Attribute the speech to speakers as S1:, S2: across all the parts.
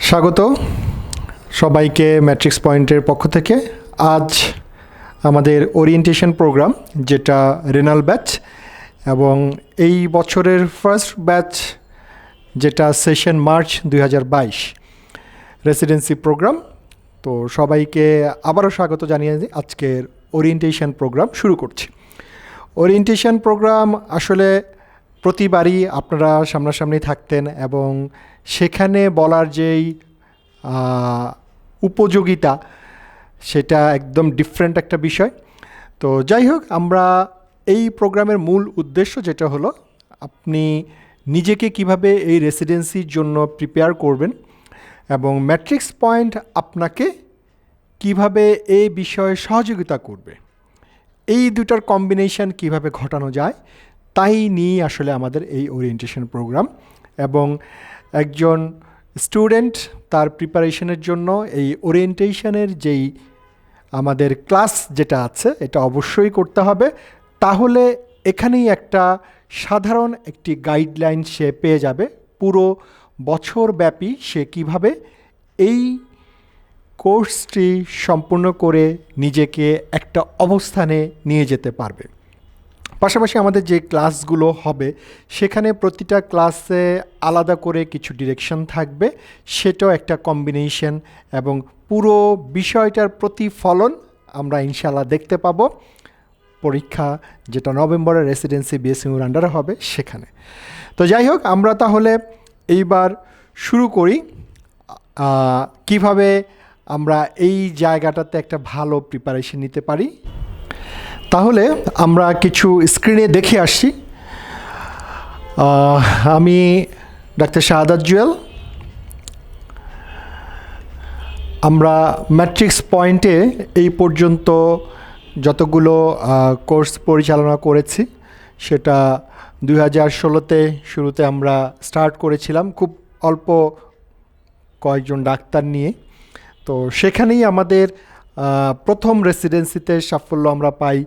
S1: স্বাগত সবাইকে ম্যাট্রিক্স পয়েন্টের পক্ষ থেকে। আজ আমাদের ওরিয়েন্টেশন প্রোগ্রাম, যেটা রেনাল ব্যাচ, এবং এই বছরের ফার্স্ট ব্যাচ, যেটা সেশন মার্চ 2022 রেসিডেন্সি প্রোগ্রাম। তো সবাইকে আবারও স্বাগত জানিয়ে আজকের ওরিয়েন্টেশন প্রোগ্রাম শুরু করছি। ওরিয়েন্টেশন প্রোগ্রাম আসলে প্রতিবারই আপনারা সামনাসামনি থাকতেন এবং সেখানে বলার যেই উপযোগিতা, সেটা একদম ডিফারেন্ট একটা বিষয়। তো যাই হোক, আমরা এই প্রোগ্রামের মূল উদ্দেশ্য যেটা হলো, আপনি নিজেকে কিভাবে এই রেসিডেন্সির জন্য প্রিপেয়ার করবেন এবং ম্যাট্রিক্স পয়েন্ট আপনাকে কিভাবে এই বিষয়ে সহযোগিতা করবে, এই দুটার কম্বিনেশন কিভাবে ঘটানো যায়, তাই নিয়ে আসলে আমাদের এই ওরিয়েন্টেশন প্রোগ্রাম। এবং একজন স্টুডেন্ট তার প্রিপারেশনের জন্য এই ওরিয়েন্টেশনের যেই আমাদের ক্লাস যেটা আছে, এটা অবশ্যই করতে হবে। তাহলে এখানেই একটা সাধারণ একটি গাইডলাইন সে পেয়ে যাবে পুরো বছরব্যাপী সে কিভাবে এই কোর্সটি সম্পূর্ণ করে নিজেকে একটা অবস্থানে নিয়ে যেতে পারবে। পাশাপাশি আমাদের যে ক্লাসগুলো হবে, সেখানে প্রতিটা ক্লাসে আলাদা করে কিছু ডিরেকশন থাকবে, সেটাও একটা কম্বিনেশন, এবং পুরো বিষয়টার প্রতিফলন আমরা ইনশাল্লাহ দেখতে পাবো পরীক্ষা, যেটা নভেম্বরের রেসিডেন্সি বিএসইউর আন্ডারে হবে সেখানে। তো যাই হোক, আমরা তাহলে এইবার শুরু করি কিভাবে আমরা এই জায়গাটাতে একটা ভালো প্রিপারেশন নিতে পারি। তাহলে আমরা কিছু স্ক্রিনে দেখে আসছি। আমি ডাক্তার শাহাদাত জুয়েল। আমরা ম্যাট্রিক্স পয়েন্টে এই পর্যন্ত যতগুলো কোর্স পরিচালনা করেছি, সেটা 2016-তে শুরুতে আমরা স্টার্ট করেছিলাম খুব অল্প কয়েকজন ডাক্তার নিয়ে। তো সেখানেই আমাদের প্রথম রেসিডেন্সিতে সাফল্য আমরা পাই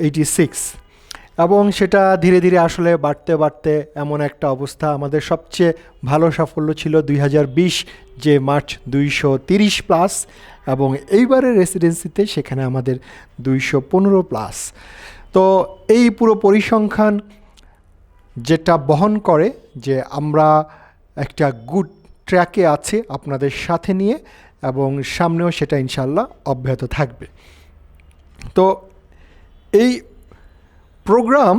S1: 86, এবং সেটা ধীরে ধীরে আসলে বাড়তে বাড়তে এমন একটা অবস্থা, আমাদের সবচেয়ে ভালো সাফল্য ছিল 2020, যে মার্চ 230+, এবং এইবারের রেসিডেন্সিতে সেখানে আমাদের 215+। তো এই পুরো পরিসংখ্যান যেটা বহন করে যে আমরা একটা গুড ট্র্যাকে আছি আপনাদের সাথে নিয়ে, এবং সামনেও সেটা ইনশাল্লাহ অব্যাহত থাকবে। তো এই প্রোগ্রাম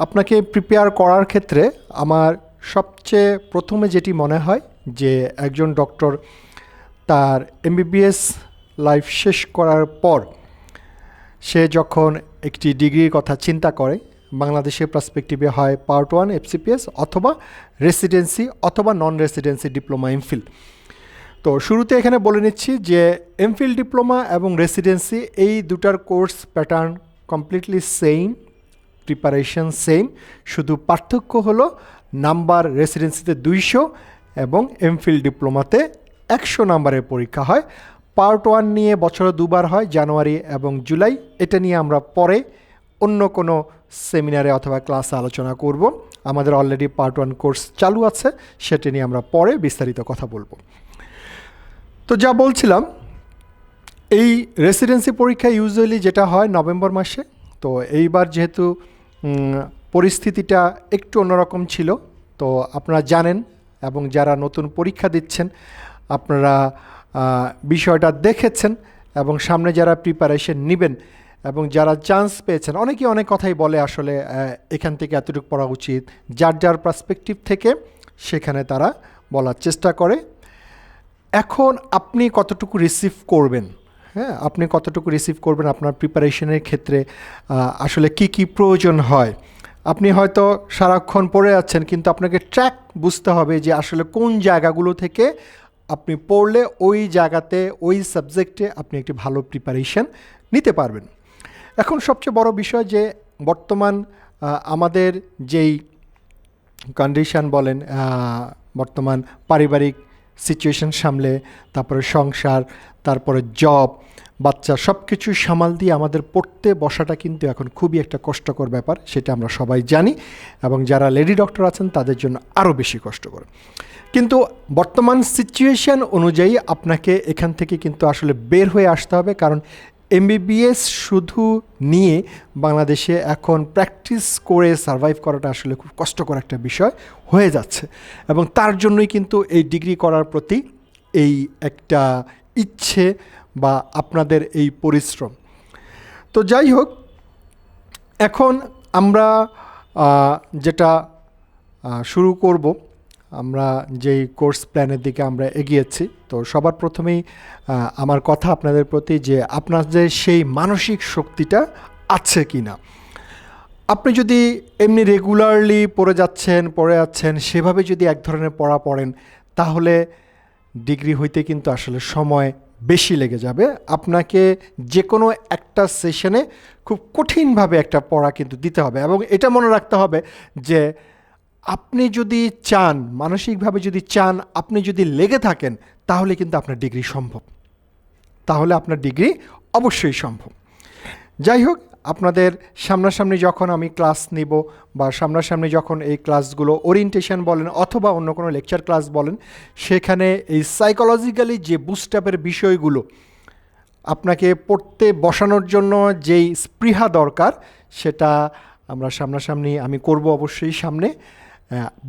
S1: আপনাকে প্রিপেয়ার করার ক্ষেত্রে আমার সবচেয়ে প্রথমে যেটি মনে হয়, যে একজন ডক্টর তার এমবিবিএস লাইফ শেষ করার পর সে যখন একটি ডিগ্রির কথা চিন্তা করে, বাংলাদেশের পার্সপেক্টিভে হয় পার্ট 1 এফসিপিএস, অথবা রেসিডেন্সি, অথবা নন রেসিডেন্সি ডিপ্লোমা এমফিল। তো শুরুতে এখানে বলে নিচ্ছি যে এমফিল ডিপ্লোমা এবং রেসিডেন্সি এই দুটার course pattern completely same, preparation same, শুধু পার্থক্য হলো নাম্বার রেসিডেন্সিতে 200 এবং এমফিল ডিপ্লোমাতে 100 নাম্বারের পরীক্ষা হয়। পার্ট 1 নিয়ে বছরে দুবার হয়, জানুয়ারি এবং জুলাই। এটা নিয়ে আমরা পরে অন্য কোনো সেমিনারে অথবা ক্লাসে আলোচনা করব। আমাদের অলরেডি পার্ট 1 কোর্স চালু আছে, সেটা নিয়ে আমরা পরে বিস্তারিত কথা বলবো। তো যা বলছিলাম, এই রেসিডেন্সি পরীক্ষা ইউজুয়ালি যেটা হয় নভেম্বর মাসে। তো এইবার যেহেতু পরিস্থিতিটা একটু অন্যরকম ছিল, তো আপনারা জানেন, এবং যারা নতুন পরীক্ষা দিচ্ছেন আপনারা বিষয়টা দেখেছেন, এবং সামনে যারা প্রিপারেশন নেবেন এবং যারা চান্স পেয়েছেন, অনেকেই অনেক কথাই বলে আসলে এখান থেকে এতটুকু পড়া উচিত, যার যার পার্সপেক্টিভ থেকে সেখানে তারা বলার চেষ্টা করে। এখন আপনি কতটুকু রিসিভ করবেন, হ্যাঁ, আপনি কতটুকু রিসিভ করবেন আপনার প্রিপারেশনের ক্ষেত্রে আসলে কি প্রয়োজন হয়। আপনি হয়তো সারাক্ষণ পড়ে যাচ্ছেন, কিন্তু আপনাকে ট্র্যাক বুঝতে হবে যে আসলে কোন জায়গাগুলো থেকে আপনি পড়লে ওই জায়গাতে, ওই সাবজেক্টে আপনি একটি ভালো প্রিপারেশন নিতে পারবেন। এখন সবচেয়ে বড় বিষয় যে বর্তমান আমাদের যেই কন্ডিশন বলেন, বর্তমান পারিবারিক সিচুয়েশন সামলে, তারপরে সংসার, তারপরে জব, বাচ্চা সব কিছু সামাল দিয়ে আমাদের পড়তে বসাটা কিন্তু এখন খুবই একটা কষ্টকর ব্যাপার, সেটা আমরা সবাই জানি, এবং যারা লেডি ডক্টর আছেন তাদের জন্য আরও বেশি কষ্টকর। কিন্তু বর্তমান সিচুয়েশান অনুযায়ী আপনাকে এখান থেকে কিন্তু আসলে বের হয়ে আসতে হবে, কারণ এমবিবিএস শুধু নিয়ে বাংলাদেশে এখন প্র্যাকটিস করে সারভাইভ করাটা আসলে খুব কষ্টকর একটা বিষয় হয়ে যাচ্ছে, এবং তার জন্যই কিন্তু এই ডিগ্রি করার প্রতি এই একটা ইচ্ছে বা আপনাদের এই পরিশ্রম। তো যাই হোক, এখন আমরা যেটা শুরু করব, আমরা যেই কোর্স প্ল্যানের দিকে আমরা এগিয়েছি, তো সবার প্রথমেই আমার কথা আপনাদের প্রতি যে আপনাদের সেই মানসিক শক্তিটা আছে কি না। আপনি যদি এমনি রেগুলারলি পড়ে যাচ্ছেন সেভাবে যদি এক ধরনের পড়া পড়েন, তাহলে ডিগ্রি হইতে কিন্তু আসলে সময় বেশি লেগে যাবে। আপনাকে যে কোনো একটা সেশনে খুব কঠিনভাবে একটা পড়া কিন্তু দিতে হবে, এবং এটা মনে রাখতে হবে যে আপনি যদি চান, মানসিকভাবে যদি চান, আপনি যদি লেগে থাকেন, তাহলে কিন্তু আপনার ডিগ্রি সম্ভব, তাহলে আপনার ডিগ্রি অবশ্যই সম্ভব। যাই হোক, আপনাদের সামনাসামনি যখন আমি ক্লাস নিব বা সামনাসামনি যখন এই ক্লাসগুলো ওরিয়েন্টেশন বলেন অথবা অন্য কোনো লেকচার ক্লাস বলেন, সেখানে এই সাইকোলজিক্যালি যে বুস্ট আপের বিষয়গুলো আপনাকে পড়তে বসানোর জন্য যেই স্পৃহা দরকার, সেটা আমরা সামনাসামনি আমি করব অবশ্যই সামনে।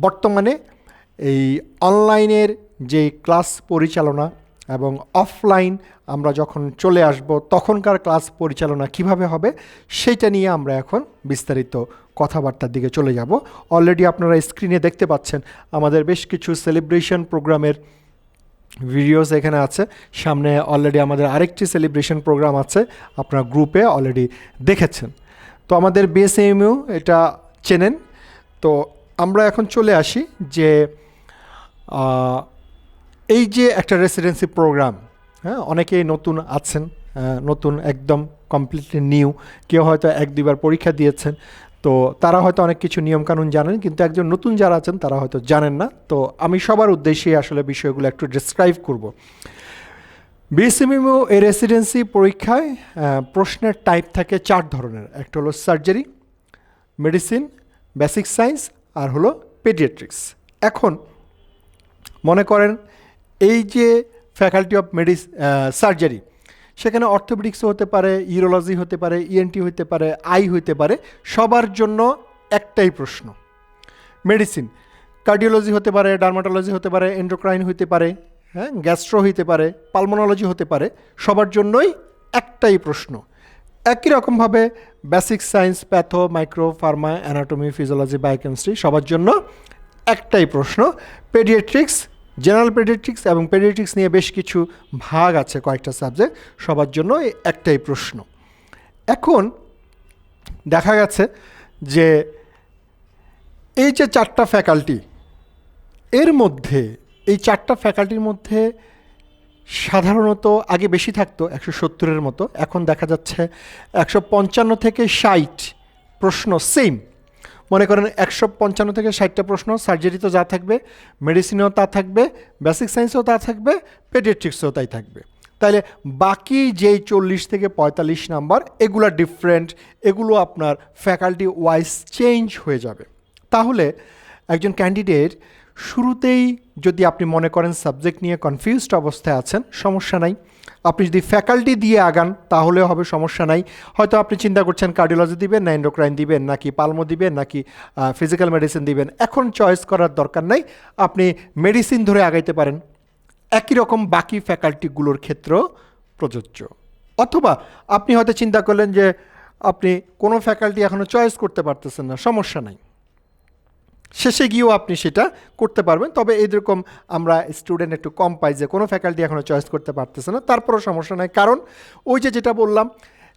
S1: বর্তমানে এই অনলাইনের যে ক্লাস পরিচালনা এবং অফলাইন আমরা যখন চলে আসব, তখনকার ক্লাস পরিচালনা কিভাবে হবে সেইটা নিয়ে আমরা এখন বিস্তারিত কথাবার্তার দিকে চলে যাব। অলরেডি আপনারা স্ক্রিনে দেখতে পাচ্ছেন আমাদের বেশ কিছু সেলিব্রেশন প্রোগ্রামের ভিডিওস এখানে আছে। সামনে অলরেডি আমাদের আরেকটি সেলিব্রেশন প্রোগ্রাম আছে, আপনারা গ্রুপে অলরেডি দেখেছেন। তো আমাদের বিএসএমইউ এটা চেনেন। তো আমরা এখন চলে আসি যে এই যে একটা রেসিডেন্সি প্রোগ্রাম, হ্যাঁ, অনেকেই নতুন আছেন, নতুন একদম কমপ্লিটলি নিউ, কেউ হয়তো 1-2বার পরীক্ষা দিয়েছেন, তো তারা হয়তো অনেক কিছু নিয়মকানুন জানেন, কিন্তু একজন নতুন যারা আছেন তারা হয়তো জানেন না। তো আমি সবার উদ্দেশ্যে আসলে বিষয়গুলো একটু ডিসক্রাইব করব। বিএসএমইউ এই রেসিডেন্সি পরীক্ষায় প্রশ্নের টাইপ থাকে 4 ধরনের। একটা হলো সার্জারি, মেডিসিন, বেসিক সায়েন্স, আর হলো পেডিয়াট্রিক্স। এখন মনে করেন এই যে ফ্যাকাল্টি অফ সার্জারি, সেখানে অর্থোপেডিক্সও হতে পারে, ইউরোলজি হতে পারে, ইএনটি হতে পারে, আই হতে পারে, সবার জন্য একটাই প্রশ্ন। মেডিসিন, কার্ডিওলজি হতে পারে, ডার্মাটোলজি হতে পারে, এন্ডোক্রাইন হতে পারে, হ্যাঁ, গ্যাস্ট্রো হতে পারে, পালমোনোলজি হতে পারে, সবার জন্যই একটাই প্রশ্ন। একই রকমভাবে basic science, patho, micro, pharma, anatomy, physiology, biochemistry, সবার জন্য একটাই প্রশ্ন। পেডিয়াট্রিক্স, জেনারেল পেডিয়াট্রিক্স এবং পেডিয়াট্রিক্স নিয়ে বেশ কিছু ভাগ আছে, কয়েকটা সাবজেক্ট, সবার জন্য একটাই প্রশ্ন। এখন দেখা গেছে যে এই যে 4টা ফ্যাকাল্টি, এর মধ্যে এই 4টা ফ্যাকাল্টির মধ্যে সাধারণত আগে বেশি থাকতো 170-এর মতো, এখন দেখা যাচ্ছে 155 থেকে 60 প্রশ্ন সেম। মনে করেন 155 থেকে 60টা প্রশ্ন, সার্জারিতেও যা থাকবে, মেডিসিনেও তা থাকবে, বেসিক সায়েন্সেও তা থাকবে, পেডিয়াট্রিক্সেও তাই থাকবে। তাহলে বাকি যেই 40 থেকে 45 নাম্বার, এগুলো ডিফারেন্ট, এগুলো আপনার ফ্যাকাল্টি ওয়াইজ চেঞ্জ হয়ে যাবে। তাহলে একজন ক্যান্ডিডেট শুরুতেই যদি আপনি মনে করেন সাবজেক্ট নিয়ে কনফিউজড অবস্থায় আছেন, সমস্যা নাই। আপনি যদি ফ্যাকাল্টি দিয়ে আগান তাহলেও হবে, সমস্যা নাই। হয়তো আপনি চিন্তা করছেন কার্ডিওলজি দিবেন না এন্ডোক্রাইন দিবেন, নাকি পালমো দিবেন, নাকি ফিজিক্যাল মেডিসিন দিবেন, এখন চয়েস করার দরকার নাই, আপনি মেডিসিন ধরে আগাইতে পারেন। একই রকম বাকি ফ্যাকাল্টিগুলোর ক্ষেত্রেও প্রযোজ্য। অথবা আপনি হয়তো চিন্তা করলেন যে আপনি কোনো ফ্যাকাল্টি এখনও চয়েস করতে পারতেছেন না, সমস্যা নাই, শেষে গিয়েও আপনি সেটা করতে পারবেন। তবে এইরকম আমরা স্টুডেন্ট একটু কম পাই যে কোনো ফ্যাকাল্টি এখনও চয়েস করতে পারতেছে না, তারপরও সমস্যা নাই, কারণ ওই যে যেটা বললাম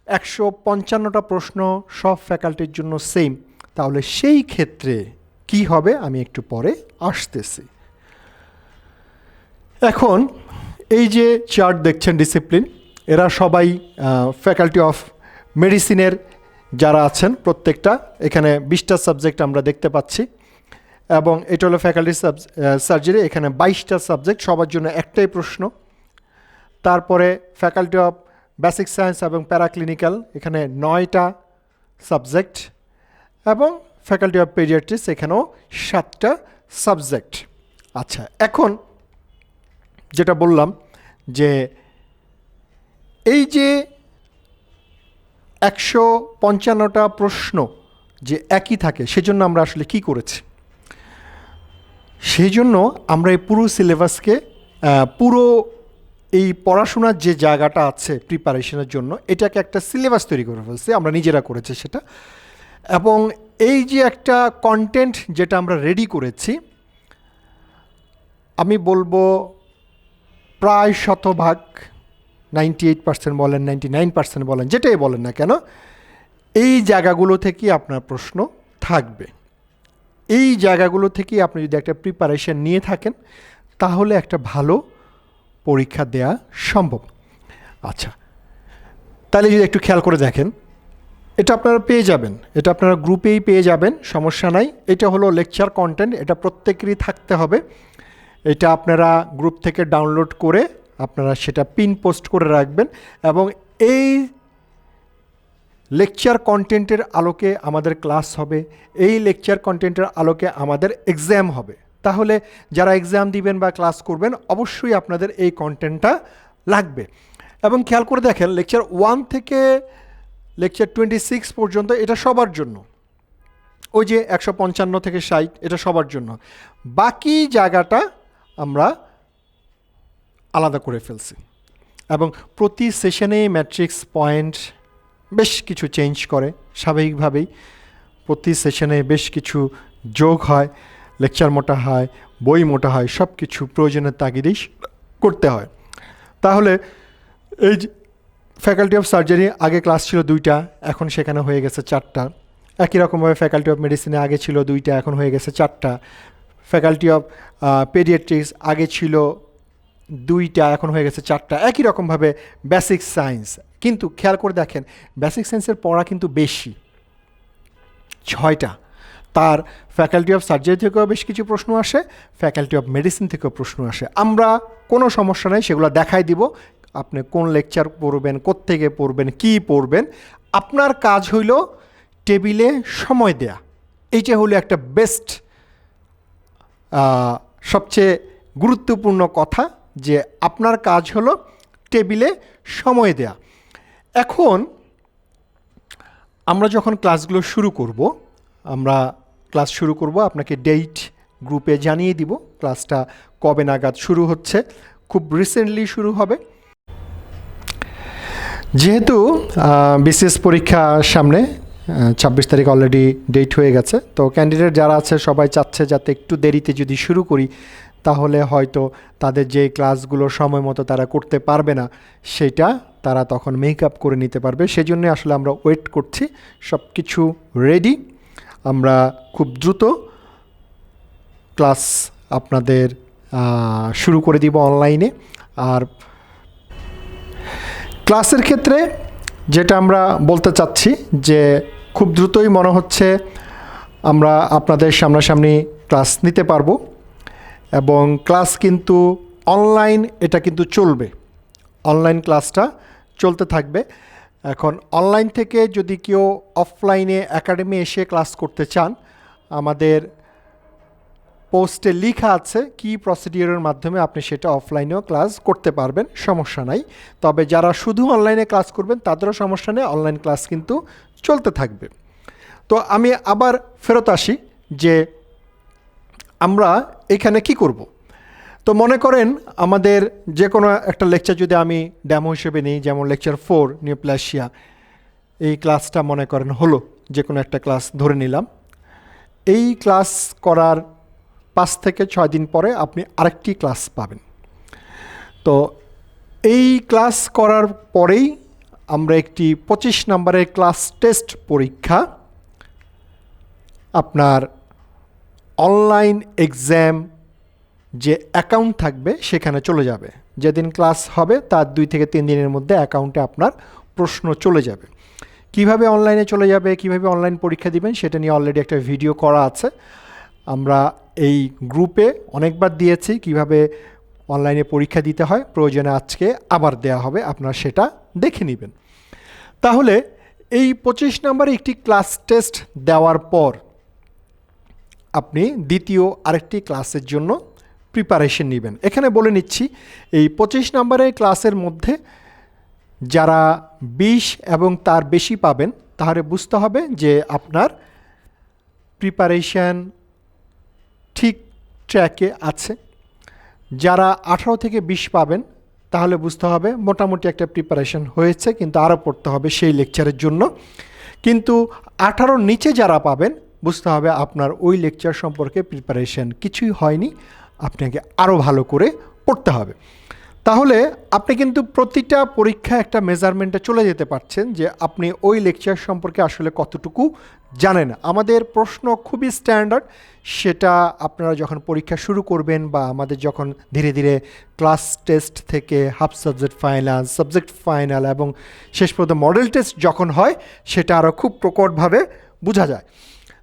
S1: 155টা প্রশ্ন সব ফ্যাকাল্টির জন্য সেম। তাহলে সেই ক্ষেত্রে কি হবে আমি একটু পরে আসতেছি। এখন এই যে চার্ট দেখছেন ডিসিপ্লিন, এরা সবাই ফ্যাকাল্টি অফ মেডিসিনের যারা আছেন প্রত্যেকটা, এখানে 20টা সাবজেক্ট আমরা দেখতে পাচ্ছি। এবং এটা হলো ফ্যাকাল্টি সার্জারি, এখানে 22টা সাবজেক্ট, সবার জন্য একটাই প্রশ্ন। তারপরে ফ্যাকাল্টি অফ বেসিক সায়েন্স এবং প্যারাক্লিনিক্যাল, এখানে 9টা সাবজেক্ট, এবং ফ্যাকাল্টি অফ পেডিয়াট্রিক্স এখানেও 7টা সাবজেক্ট। আচ্ছা, এখন যেটা বললাম যে এই যে 155টা প্রশ্ন যে একই থাকে, সেজন্য আমরা আসলে কি করেছি, সেই জন্য আমরা এই পুরো সিলেবাসকে পুরো এই পড়াশোনার যে জায়গাটা আছে প্রিপারেশনের জন্য, এটাকে একটা সিলেবাস তৈরি করে ফেলছি, আমরা নিজেরা করেছি সেটা। এবং এই যে একটা কন্টেন্ট যেটা আমরা রেডি করেছি, আমি বলবো প্রায় শতভাগ 98% বলেন, 99% বলেন, যেটাই বলেন না কেন, এই জায়গাগুলো থেকেই আপনার প্রশ্ন থাকবে। এই জায়গাগুলো থেকেই আপনি যদি একটা প্রিপারেশন নিয়ে থাকেন, তাহলে একটা ভালো পরীক্ষা দেয়া সম্ভব। আচ্ছা, তাহলে যদি একটু খেয়াল করে দেখেন, এটা আপনারা পেয়ে যাবেন, এটা আপনারা গ্রুপেই পেয়ে যাবেন, সমস্যা নাই। এটা হলো লেকচার কন্টেন্ট, এটা প্রত্যেকেরই থাকতে হবে। এটা আপনারা গ্রুপ থেকে ডাউনলোড করে আপনারা সেটা পিন পোস্ট করে রাখবেন, এবং এই লেকচার কন্টেন্টের আলোকে আমাদের ক্লাস হবে, এই লেকচার কন্টেন্টের আলোকে আমাদের এক্সাম হবে। তাহলে যারা এক্সাম দিবেন বা ক্লাস করবেন, অবশ্যই আপনাদের এই কন্টেন্টটা লাগবে। এবং খেয়াল করে দেখেন, লেকচার 1 থেকে লেকচার 26 পর্যন্ত এটা সবার জন্য, ওই যে 155 থেকে 60 এটা সবার জন্য। বাকি জায়গাটা আমরা আলাদা করে ফেলছি, এবং প্রতি সেশনে ম্যাট্রিক্স পয়েন্ট বেশ কিছু চেঞ্জ করে স্বাভাবিকভাবেই। প্রতি সেশনে বেশ কিছু যোগ হয়, লেকচার মোটা হয়, বই মোটা হয়, সব কিছু প্রয়োজনের তাগিদেই করতে হয়। তাহলে এই যে ফ্যাকাল্টি অফ সার্জারি আগে ক্লাস ছিল 2টা, এখন সেখানে হয়ে গেছে 4টা। একই রকমভাবে ফ্যাকাল্টি অফ মেডিসিনে আগে ছিল 2টা, এখন হয়ে গেছে 4টা। ফ্যাকাল্টি অফ পেডিয়াট্রিক্স আগে ছিল 2টা, এখন হয়ে গেছে 4টা। একই রকমভাবে বেসিক সায়েন্স, কিন্তু খেয়াল করে দেখেন বেসিক সায়েন্সের পড়া কিন্তু বেশি, 6টা। তার ফ্যাকাল্টি অফ সার্জারি থেকেও বেশ কিছু প্রশ্ন আসে, ফ্যাকাল্টি অফ মেডিসিন থেকেও প্রশ্ন আসে। আমরা কোনো সমস্যা নেই, সেগুলো দেখাই দিব, আপনি কোন লেকচার পড়বেন, কোত্থেকে পড়বেন, কি পড়বেন। আপনার কাজ হইল টেবিলে সময় দেয়া। এইটা হলো একটা বেস্ট, সবচেয়ে গুরুত্বপূর্ণ কথা, যে আপনার কাজ হলো টেবিলে সময় দেয়া। এখন আমরা যখন ক্লাসগুলো শুরু করব, আপনাকে ডেট গ্রুপে জানিয়ে দিব ক্লাসটা কবে নাগাদ শুরু হচ্ছে। খুব রিসেন্টলি শুরু হবে, যেহেতু বিসিএস পরীক্ষা সামনে, 26 তারিখ অলরেডি ডেট হয়ে গেছে। তো ক্যান্ডিডেট যারা আছে সবাই চাচ্ছে যাতে একটু দেরিতে যদি শুরু করি, তাহলে হয়তো তাদের যে ক্লাসগুলো সময় মতো তারা করতে পারবে না, সেটা তারা তখন মেক আপ করে নিতে পারবে। সেই জন্য আসলে আমরা ওয়েট করছি, সব কিছু রেডি। আমরা খুব দ্রুত ক্লাস আপনাদের শুরু করে দিব অনলাইনে। আর ক্লাসের ক্ষেত্রে যেটা আমরা বলতে চাচ্ছি, যে খুব দ্রুতই মনে হচ্ছে আমরা আপনাদের সামনাসামনি ক্লাস নিতে পারবো, এবং ক্লাস কিন্তু অনলাইন, এটা কিন্তু চলবে, অনলাইন ক্লাসটা চলতে থাকবে। এখন অনলাইন থেকে যদি কেউ অফলাইনে একাডেমি এসে ক্লাস করতে চান, আমাদের পোস্টে লেখা আছে কি প্রসিডিওরের মাধ্যমে আপনি সেটা অফলাইনেও ক্লাস করতে পারবেন, সমস্যা নাই। তবে যারা শুধু অনলাইনে ক্লাস করবেন তাদেরও সমস্যা নেই, অনলাইন ক্লাস কিন্তু চলতে থাকবে। তো আমি আবার ফেরত আসি যে আমরা এখানে কি করব। তো মনে করেন আমাদের যে কোনো একটা লেকচার যদি আমি ডেমো হিসেবে নিই, যেমন লেকচার 4 নিউপ্লাসিয়া, এই ক্লাসটা মনে করেন হলো, যে কোনো একটা ক্লাস ধরে নিলাম। এই ক্লাস করার 5 থেকে 6 দিন পরে আপনি আরেকটি ক্লাস পাবেন। তো এই ক্লাস করার পরেই আমরা একটি 25 নম্বরের ক্লাস টেস্ট পরীক্ষা, আপনার অনলাইন এক্সাম যে অ্যাকাউন্ট থাকবে সেখানে চলে যাবে। যেদিন ক্লাস হবে তার 2 থেকে 3 দিনের মধ্যে অ্যাকাউন্টে আপনার প্রশ্ন চলে যাবে। কিভাবে অনলাইনে চলে যাবে, কিভাবে অনলাইন পরীক্ষা দিবেন, সেটা নিয়ে অলরেডি একটা ভিডিও করা আছে। আমরা এই গ্রুপে অনেকবার দিয়েছি কিভাবে অনলাইনে পরীক্ষা দিতে হয়, প্রয়োজনে আজকে আবার দেয়া হবে, আপনারা সেটা দেখে নেবেন। তাহলে এই 25 নম্বরে একটি ক্লাস টেস্ট দেওয়ার পর আপনি দ্বিতীয় আরেকটি ক্লাসের জন্য প্রিপারেশন নেবেন। এখানে বলে নিচ্ছি, এই 25 নম্বরের ক্লাসের মধ্যে যারা 20 এবং তার বেশি পাবেন তাহলে বুঝতে হবে যে আপনার প্রিপারেশন ঠিক ট্র্যাকে আছে। যারা 18 থেকে 20 পাবেন তাহলে বুঝতে হবে মোটামুটি একটা প্রিপারেশন হয়েছে, কিন্তু আরও পড়তে হবে সেই লেকচারের জন্য। কিন্তু 18-র নিচে যারা পাবেন বুঝতে হবে আপনার ওই লেকচার সম্পর্কে প্রিপারেশন কিছুই হয়নি, আপনাকে আরও ভালো করে পড়তে হবে। তাহলে আপনি কিন্তু প্রতিটা পরীক্ষা একটা মেজারমেন্টে চলে যেতে পারছেন যে আপনি ওই লেকচার সম্পর্কে আসলে কতটুকু জানেন। আমাদের প্রশ্ন খুবই স্ট্যান্ডার্ড, সেটা আপনারা যখন পরীক্ষা শুরু করবেন বা আমাদের যখন ধীরে ধীরে ক্লাস টেস্ট থেকে হাফ সাবজেক্ট ফাইনাল এবং শেষ পর্যন্ত মডেল টেস্ট যখন হয় সেটা আরও খুব প্রকটভাবে বোঝা যায়।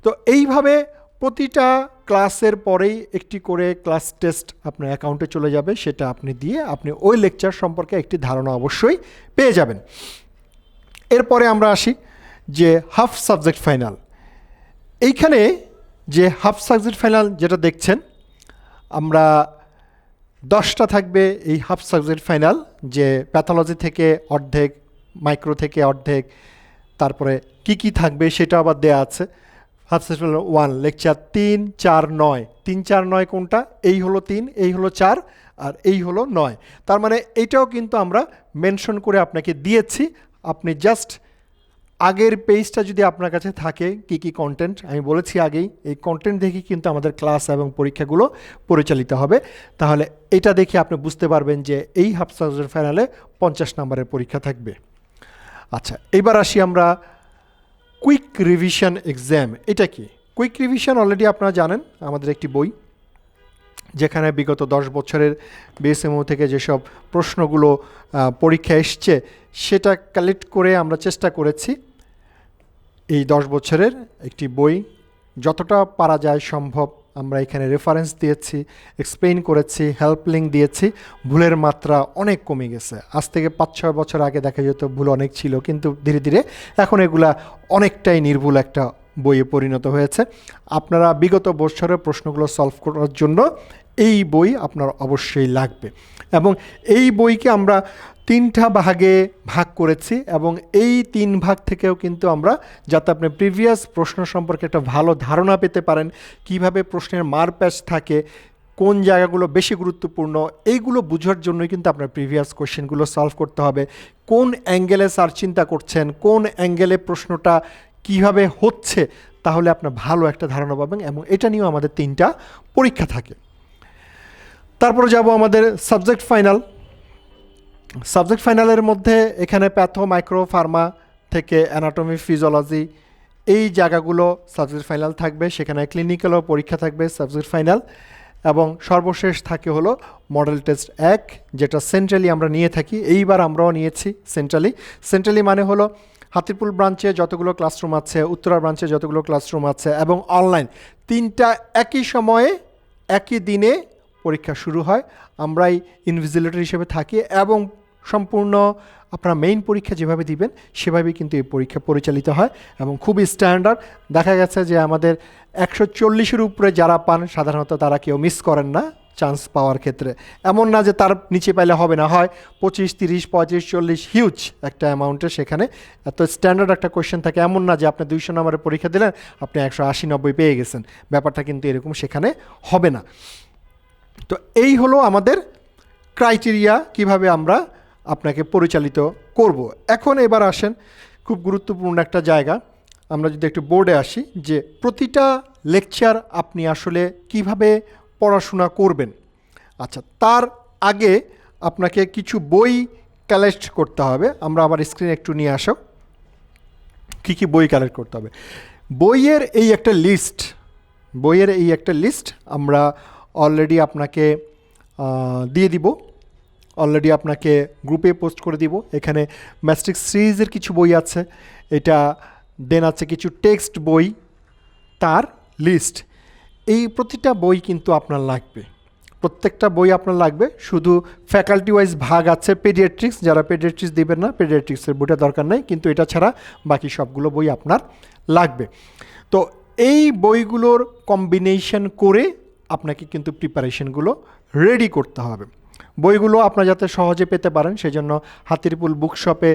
S1: তো এইভাবে প্রতিটা ক্লাসের পরেই একটি করে ক্লাস টেস্ট আপনার অ্যাকাউন্টে চলে যাবে, সেটা আপনি দিয়ে আপনি ওই লেকচার সম্পর্কে একটি ধারণা অবশ্যই পেয়ে যাবেন। এরপরে আমরা আসি যে হাফ সাবজেক্ট ফাইনাল। এইখানে যে হাফ সাবজেক্ট ফাইনাল যেটা দেখছেন, আমরা 10টা থাকবে এই হাফ সাবজেক্ট ফাইনাল, যে প্যাথোলজি থেকে অর্ধেক, মাইক্রো থেকে অর্ধেক, তারপরে কি থাকবে সেটা আবার দেয়া আছে। Half subject 1 lecture 3, 4, 9। 3, 4, 9 কোনটা? এই হলো 3, এই হলো 4 আর এই হলো 9। তার মানে এইটাও কিন্তু আমরা মেনশন করে আপনাকে দিয়েছি। আপনি জাস্ট আগের পেজটা যদি আপনার কাছে থাকে কি কন্টেন্ট আমি বলেছি আগেই, এই কন্টেন্ট দেখে কিন্তু আমাদের ক্লাস এবং পরীক্ষাগুলো পরিচালিত হবে। তাহলে এটা দেখে আপনি বুঝতে পারবেন যে এই হাফ সাবজেক্ট ফাইনালে 50 নম্বরের পরীক্ষা থাকবে। আচ্ছা, এবার আসি আমরা কুইক রিভিশন এক্সাম। এটা কি? কুইক রিভিশন অলরেডি আপনারা জানেন, আমাদের একটি বই যেখানে বিগত 10 বছরের বিএসএমও থেকে যেসব প্রশ্নগুলো পরীক্ষা এসছে সেটা কালেক্ট করে আমরা চেষ্টা করেছি এই 10 বছরের একটি বই যতটা পারা যায় সম্ভব আমরা এখানে রেফারেন্স দিয়েছি, এক্সপ্লেইন করেছি, হেল্প লিঙ্ক দিয়েছি। ভুলের মাত্রা অনেক কমে গেছে। আজ থেকে 5-6 বছর আগে দেখা যেত ভুল অনেক ছিল, কিন্তু ধীরে ধীরে এখন এগুলা অনেকটাই নির্ভুল একটা বইয়ে পরিণত হয়েছে। আপনারা বিগত বছরের প্রশ্নগুলো সলভ করার জন্য এই বই আপনার অবশ্যই লাগবে, এবং এই বইকে আমরা 3টা ভাগে ভাগ করেছি, এবং এই 3 ভাগ থেকেও কিন্তু আমরা, যাতে আপনি প্রিভিয়াস প্রশ্ন সম্পর্কে একটা ভালো ধারণা পেতে পারেন, কিভাবে প্রশ্নের মারপ্যাচ থাকে, কোন জায়গাগুলো বেশি গুরুত্বপূর্ণ, এইগুলো বোঝার জন্যই কিন্তু আপনার প্রিভিয়াস কোশ্চেনগুলো সলভ করতে হবে। কোন অ্যাঙ্গেলে স্যার চিন্তা করছেন, কোন অ্যাঙ্গেলে প্রশ্নটা কিভাবে হচ্ছে, তাহলে আপনার ভালো একটা ধারণা পাবেন। এবং এটা নিয়েও আমাদের 3টা পরীক্ষা থাকে। তারপরে যাব আমাদের সাবজেক্ট ফাইনাল। সাবজেক্ট ফাইনালের মধ্যে এখানে প্যাথো, মাইক্রো, ফার্মা থেকে অ্যানাটমি, ফিজিওলজি, এই জায়গাগুলো সাবজেক্ট ফাইনাল থাকবে। সেখানে ক্লিনিক্যালও পরীক্ষা থাকবে সাবজেক্ট ফাইনাল। এবং সর্বশেষ থাকে হলো মডেল টেস্ট 1, যেটা সেন্ট্রালি আমরা নিয়ে থাকি। এইবার আমরাও নিয়েছি সেন্ট্রালি মানে হলো হাতিরপুল ব্রাঞ্চে যতগুলো ক্লাসরুম আছে, উত্তরা ব্রাঞ্চে যতগুলো ক্লাসরুম আছে, এবং অনলাইন 3টা একই সময়ে একই দিনে পরীক্ষা শুরু হয়। আমরাই ইনভিজিলেটর হিসেবে থাকি, এবং সম্পূর্ণ আপনারা মেইন পরীক্ষা যেভাবে দিবেন সেভাবেই কিন্তু এই পরীক্ষা পরিচালিত হয়, এবং খুবই স্ট্যান্ডার্ড। দেখা গেছে যে আমাদের 140-এর উপরে যারা পান সাধারণত তারা কেউ মিস করেন না চান্স পাওয়ার ক্ষেত্রে। এমন না যে তার নিচে পাইলে হবে না, হয় 25, 30, 35, 40 হিউজ একটা অ্যামাউন্টের সেখানে এত স্ট্যান্ডার্ড একটা কোয়েশ্চেন থাকে। এমন না যে আপনি 200 নম্বরের পরীক্ষা দিলেন আপনি 180-90 পেয়ে গেছেন, ব্যাপারটা কিন্তু এরকম সেখানে হবে না। তো এই হলো আমাদের ক্রাইটেরিয়া কিভাবে আমরা আপনাকে পরিচালিত করব। এখন এবার আসেন খুব গুরুত্বপূর্ণ একটা জায়গা, আমরা যদি একটু বোর্ডে আসি, যে প্রতিটা লেকচার আপনি আসলে কিভাবে পড়াশোনা করবেন। আচ্ছা, তার আগে আপনাকে কিছু বই কালেক্ট করতে হবে। আমরা আবার স্ক্রিনে একটু নিয়ে আসো, কী বই কালেক্ট করতে হবে। বইয়ের এই একটা লিস্ট আমরা অলরেডি আপনাকে দিয়ে দিব, অলরেডি আপনাকে গ্রুপে পোস্ট করে দিব। এখানে ম্যাট্রিক্স সিরিজের কিছু বই আছে, এটা দেন আছে কিছু টেক্সট বই, তার লিস্ট। এই প্রতিটা বই কিন্তু আপনার লাগবে, প্রত্যেকটা বই আপনার লাগবে। শুধু ফ্যাকাল্টি ওয়াইজ ভাগ আছে, পেডিয়াট্রিক্স, যারা পেডিয়াট্রিক্স দিবেন না পেডিয়াট্রিক্সের বইটা দরকার নেই, কিন্তু এটা ছাড়া বাকি সবগুলো বই আপনার লাগবে। তো এই বইগুলোর কম্বিনেশন করে আপনাকে কিন্তু প্রিপারেশনগুলো রেডি করতে হবে। বইগুলো আপনারা যাতে সহজে পেতে পারেন সেজন্য হাতিরপুল বুকশপে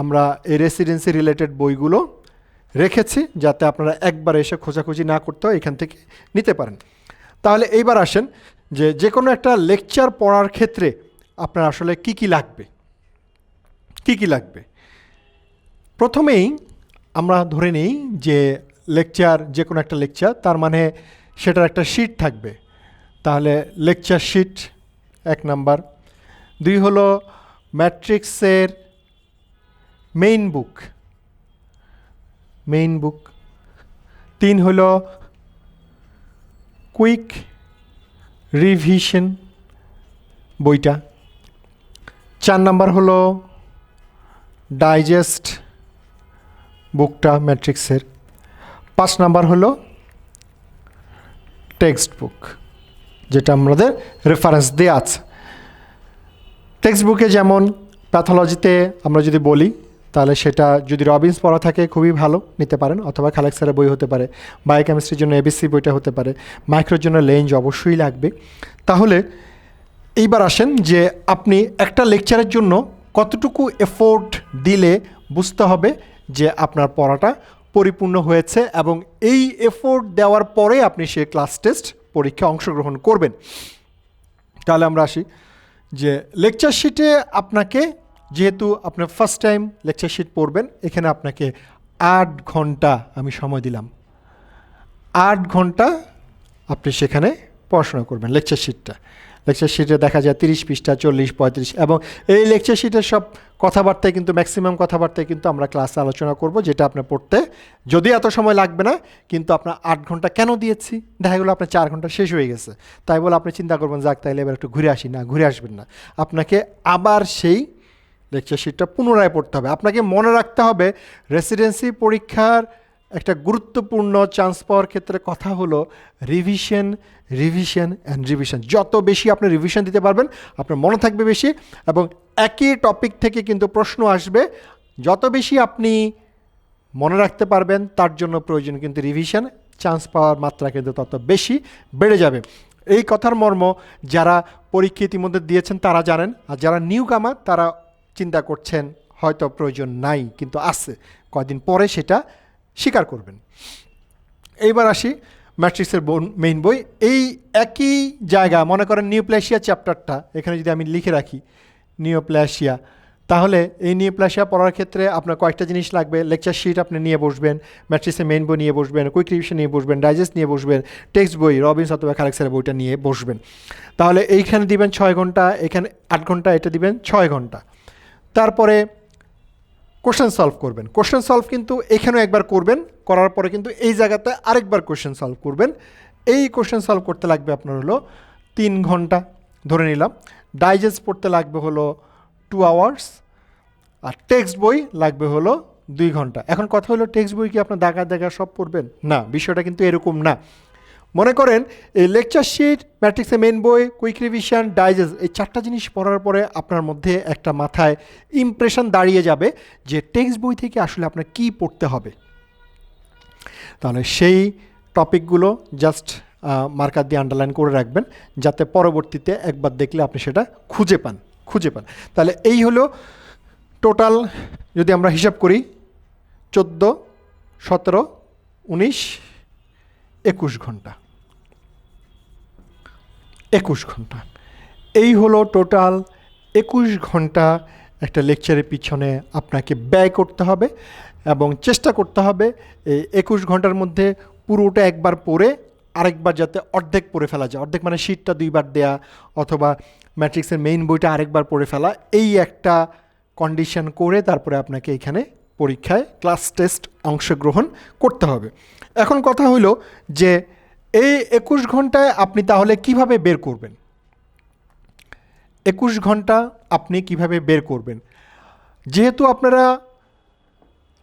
S1: আমরা এই রেসিডেন্সি রিলেটেড বইগুলো রেখেছি, যাতে আপনারা একবার এসে খোঁজাখুঁজি না করতে হয়, এখান থেকে নিতে পারেন। তাহলে এইবার আসেন যে কোনো একটা লেকচার পড়ার ক্ষেত্রে আপনার আসলে কি কি লাগবে, কি কি লাগবে। প্রথমেই আমরা ধরে নিই যে লেকচার, যে কোনো একটা লেকচার, তার মানে সেটার একটা শিট থাকবে। তাহলে লেকচার শিট 1 নাম্বার। 2 হলো ম্যাট্রিক্সের মেইন বুক, 3 হলো কুইক রিভিশন বইটা। 4 নাম্বার হলো ডাইজেস্ট বুকটা ম্যাট্রিক্সের। 5 নাম্বার হলো টেক্সট বুক, যেটা আমাদের রেফারেন্স দেওয়া আছে। টেক্সট বুকে যেমন প্যাথোলজিতে আমরা যদি বলি, তাহলে সেটা যদি রবিন্স পড়া থাকে খুবই ভালো, নিতে পারেন, অথবা খালেক স্যারের বই হতে পারে। বায়োকেমিস্ট্রির জন্য এবিসি বইটা হতে পারে। মাইক্রোর জন্য লেঞ্জ অবশ্যই লাগবে। তাহলে এইবার আসেন যে আপনি একটা লেকচারের জন্য কতটুকু এফোর্ট দিলে বুঝতে হবে যে আপনার পড়াটা পরিপূর্ণ হয়েছে, এবং এই এফোর্ট দেওয়ার পরে আপনি সে ক্লাস টেস্ট পরীক্ষা অংশগ্রহণ করবেন। তাহলে আমরা আসি যে লেকচার শিটে আপনাকে, যেহেতু আপনার ফার্স্ট টাইম লেকচার শিট পড়বেন, এখানে আপনাকে 8 ঘন্টা আমি সময় দিলাম। 8 ঘন্টা আপনি সেখানে পড়াশোনা করবেন লেকচার শিটটা। লেকচার শিটে দেখা যায় 30 পৃষ্ঠা, 40, 35, এবং এই লেকচার শিটের সব কথাবার্তায় কিন্তু ম্যাক্সিমাম কথাবার্তায় কিন্তু আমরা ক্লাসে আলোচনা করব, যেটা আপনার পড়তে যদি এত সময় লাগবে না, কিন্তু আপনার 8 ঘন্টা কেন দিয়েছি, দেখা গেলো আপনার 4 ঘন্টা শেষ হয়ে গেছে, তাই বলে আপনি চিন্তা করবেন যাক তাইলে এবার একটু ঘুরে আসি, না, ঘুরে আসবেন না। আপনাকে আবার সেই লেকচার শিটটা পুনরায় পড়তে হবে। আপনাকে মনে রাখতে হবে রেসিডেন্সি পরীক্ষার একটা গুরুত্বপূর্ণ চান্স পাওয়ার ক্ষেত্রে কথা হলো রিভিশন, রিভিশন অ্যান্ড রিভিশন। যত বেশি আপনি রিভিশন দিতে পারবেন আপনার মনে থাকবে বেশি, এবং একই টপিক থেকে কিন্তু প্রশ্ন আসবে। যত বেশি আপনি মনে রাখতে পারবেন তার জন্য প্রয়োজন কিন্তু রিভিশন, চান্স পাওয়ার মাত্রা কিন্তু তত বেশি বেড়ে যাবে। এই কথার মর্ম যারা পরীক্ষা ইতিমধ্যে দিয়েছেন তারা জানেন, আর যারা নিউ কামার তারা চিন্তা করছেন হয়তো প্রয়োজন নাই, কিন্তু আছে, কয়দিন পরে সেটা স্বীকার করবেন। এইবার আসি ম্যাট্রিক্সের মেইন বই। এই একই জায়গা, মনে করেন নিউপ্লাসিয়া চ্যাপ্টারটা এখানে যদি আমি লিখে রাখি নিউপ্লাসিয়া, তাহলে এই নিউপ্লাসিয়া পড়ার ক্ষেত্রে আপনার কয়েকটা জিনিস লাগবে। লেকচার শিট আপনি নিয়ে বসবেন, ম্যাট্রিক্সের মেইন বই নিয়ে বসবেন, কুইক রিভিশন নিয়ে বসবেন, ডাইজেস্ট নিয়ে বসবেন, টেক্সট বই রবিন্স অথবা খালেক স্যারের বইটা নিয়ে বসবেন। তাহলে এইখানে দিবেন 6 ঘন্টা, এখানে 8 ঘন্টা, এটা দিবেন 6 ঘন্টা। তারপরে কোশ্চেন সলভ করবেন। কোশ্চেন সলভ কিন্তু এখানেও একবার করবেন, করার পরে কিন্তু এই জায়গাতে আরেকবার কোশ্চেন সলভ করবেন। এই কোশ্চেন সলভ করতে লাগবে আপনার হলো 3 ঘন্টা ধরে নিলাম। ডাইজেস্ট পড়তে লাগবে হলো 2 আওয়ার্স, আর টেক্সট বই লাগবে হলো 2 ঘন্টা। এখন কথা হলো টেক্সট বই কি আপনার দাগা সব পড়বেন? না, বিষয়টা কিন্তু এরকম না। মনে করেন এই লেকচার শিট, ম্যাট্রিক্সের মেন বই, কুইক রিভিশন, ডাইজেস্ট, এই 4টা জিনিস পড়ার পরে আপনার মধ্যে একটা মাথায় ইমপ্রেশন দাঁড়িয়ে যাবে যে টেক্সট বই থেকে আসলে আপনার কী পড়তে হবে। তাহলে সেই টপিকগুলো জাস্ট মার্কার দিয়ে আন্ডারলাইন করে রাখবেন, যাতে পরবর্তীতে একবার দেখলে আপনি সেটা খুঁজে পান। তাহলে এই হলো টোটাল, যদি আমরা হিসাব করি 14, 17, 19, 21 ঘন্টা। 21 ঘন্টা, এই হলো টোটাল 21 ঘন্টা একটা লেকচারের পিছনে আপনাকে ব্যয় করতে হবে, এবং চেষ্টা করতে হবে এই 21 ঘন্টার মধ্যে পুরোটা একবার পড়ে আরেকবার যাতে অর্ধেক পড়ে ফেলা যায়। অর্ধেক মানে শিটটা 2বার দেয়া, অথবা ম্যাট্রিক্সের মেইন বইটা আরেকবার পড়ে ফেলা, এই একটা কন্ডিশন করে তারপরে আপনাকে এখানে পরীক্ষায় ক্লাস টেস্ট অংশগ্রহণ করতে হবে। এখন কথা হলো যে এই 21 ঘন্টায় আপনি তাহলে কিভাবে বের করবেন? 21 ঘন্টা আপনি কিভাবে বের করবেন? যেহেতু আপনারা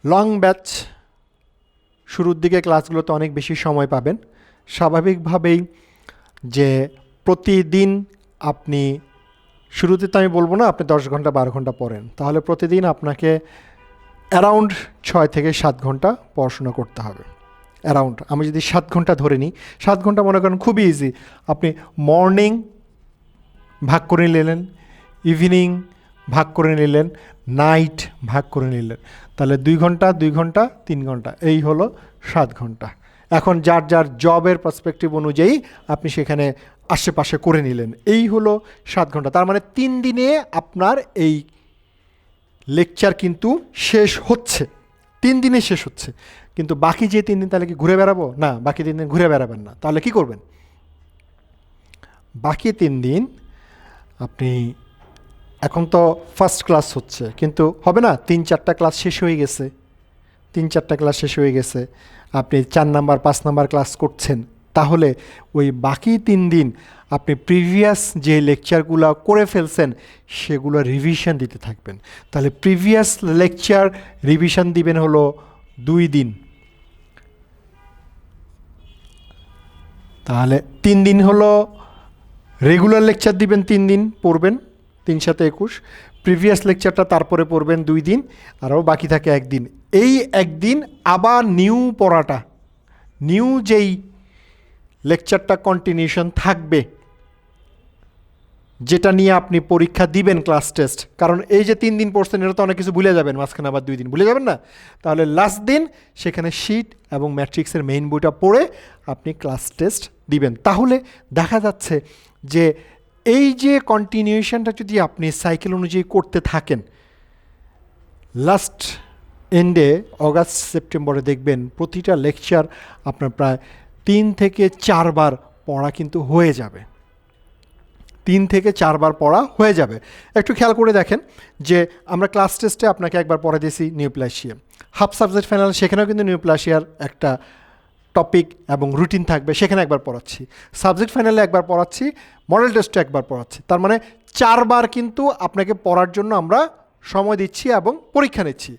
S1: লং ব্যাচ, শুরুর দিকে ক্লাসগুলোতে অনেক বেশি সময় পাবেন, স্বাভাবিকভাবেই যে প্রতিদিন আপনি, শুরুতে তো আমি বলবো না আপনি 10 ঘন্টা 12 ঘন্টা পড়েন, তাহলে প্রতিদিন আপনাকে অ্যারাউন্ড 6 থেকে 7 ঘন্টা পড়াশোনা করতে হবে। অ্যারাউন্ড আমি যদি 7 ঘন্টা ধরে নিই, 7 ঘন্টা মনে করেন খুবই ইজি। আপনি মর্নিং ভাগ করে নিলেন, ইভিনিং ভাগ করে নিলেন, নাইট ভাগ করে নিলেন, তাহলে 2 ঘন্টা 2 ঘন্টা 3 ঘন্টা, এই হলো 7 ঘন্টা। এখন যার যার জবের পার্সপেক্টিভ অনুযায়ী আপনি সেখানে আশেপাশে করে নিলেন, এই হলো 7 ঘন্টা। তার মানে 3 দিনে আপনার এই লেকচার কিন্তু শেষ হচ্ছে, 3 দিনে শেষ হচ্ছে। কিন্তু বাকি যে 3 দিন তাহলে কি ঘুরে বেড়াবো? না, বাকি 3 দিন ঘুরে বেড়াবেন না। তাহলে কি করবেন? বাকি 3 দিন আপনি, এখন তো ফার্স্ট ক্লাস হচ্ছে, কিন্তু হবে না, 3-4টা ক্লাস শেষ হয়ে গেছে, 3-4টা ক্লাস শেষ হয়ে গেছে, আপনি 4 নাম্বার 5 নাম্বার ক্লাস করছেন, তাহলে ওই বাকি 3 দিন আপনি প্রিভিয়াস যে লেকচারগুলো করে ফেলছেন সেগুলো রিভিশন দিতে থাকবেন। তাহলে প্রিভিয়াস লেকচার রিভিশন দিবেন হলো 2 দিন, তাহলে 3 দিন হলো রেগুলার লেকচার দিবেন, 3 দিন পড়বেন, 3 সাথে 21, প্রিভিয়াস লেকচারটা তারপরে পড়বেন 2 দিন, আরও বাকি থাকে 1 দিন। এই 1 দিন আবার নিউ পড়াটা, নিউ যেই লেকচারটা কন্টিনিউশন থাকবে, যেটা নিয়ে আপনি পরীক্ষা দিবেন ক্লাস টেস্ট। কারণ এই যে 3 দিন পড়ছেন এটা তো অনেক কিছু ভুলে যাবেন, মাঝখানে আবার 2 দিন ভুলে যাবেন না, তাহলে লাস্ট দিন সেখানে শিট এবং ম্যাট্রিক্সের মেইন বইটা পড়ে আপনি ক্লাস টেস্ট দিবেন। তাহলে দেখা যাচ্ছে যে এই যে কন্টিনিউশনটা যদি আপনি সাইকেল অনুযায়ী করতে থাকেন, লাস্ট এন্ডে অগাস্ট সেপ্টেম্বরে দেখবেন প্রতিটা লেকচার আপনার প্রায় 3 থেকে 4 বার পড়া কিন্তু হয়ে যাবে, 3 থেকে 4 বার পড়া হয়ে যাবে। একটু খেয়াল করে দেখেন যে আমরা ক্লাস টেস্টে আপনাকে একবার পড়া দিয়েছি নিউপ্লাসিয়া, হাফ সাবজেক্ট ফাইনাল সেখানেও কিন্তু নিউপ্লাসিয়ার একটা টপিক এবং রুটিন থাকবে, সেখানে একবার পড়াচ্ছি, সাবজেক্ট ফাইনালে একবার পড়াচ্ছি, মডেল টেস্টে একবার পড়াচ্ছি। তার মানে 4 বার কিন্তু আপনাকে পড়ার জন্য আমরা সময় দিচ্ছি এবং পরীক্ষা নিচ্ছি।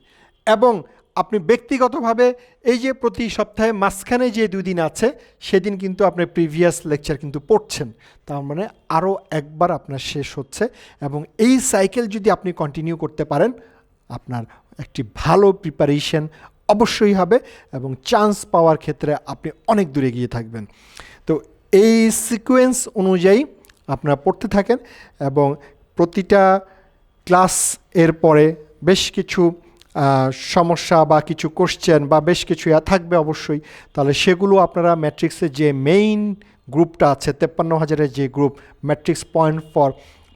S1: এবং আপনি ব্যক্তিগতভাবে এই যে প্রতি সপ্তাহে মাঝখানে যে 2 দিন আছে সেদিন কিন্তু আপনি প্রিভিয়াস লেকচার কিন্তু পড়ছেন, তার মানে আরও একবার আপনার শেষ হচ্ছে। এবং এই সাইকেল যদি আপনি কন্টিনিউ করতে পারেন, আপনার একটি ভালো প্রিপারেশন অবশ্যই হবে এবং চান্স পাওয়ার ক্ষেত্রে আপনি অনেক দূরে গিয়ে থাকবেন। তো এই সিকোয়েন্স অনুযায়ী আপনারা পড়তে থাকেন এবং প্রতিটা ক্লাস এর পরে বেশ কিছু সমস্যা বা কিছু কোশ্চেন বা বেশ কিছু থাকবে অবশ্যই, তাহলে সেগুলো আপনারা ম্যাট্রিক্সের যে মেইন গ্রুপটা আছে 53,000-এর যে group matrix point for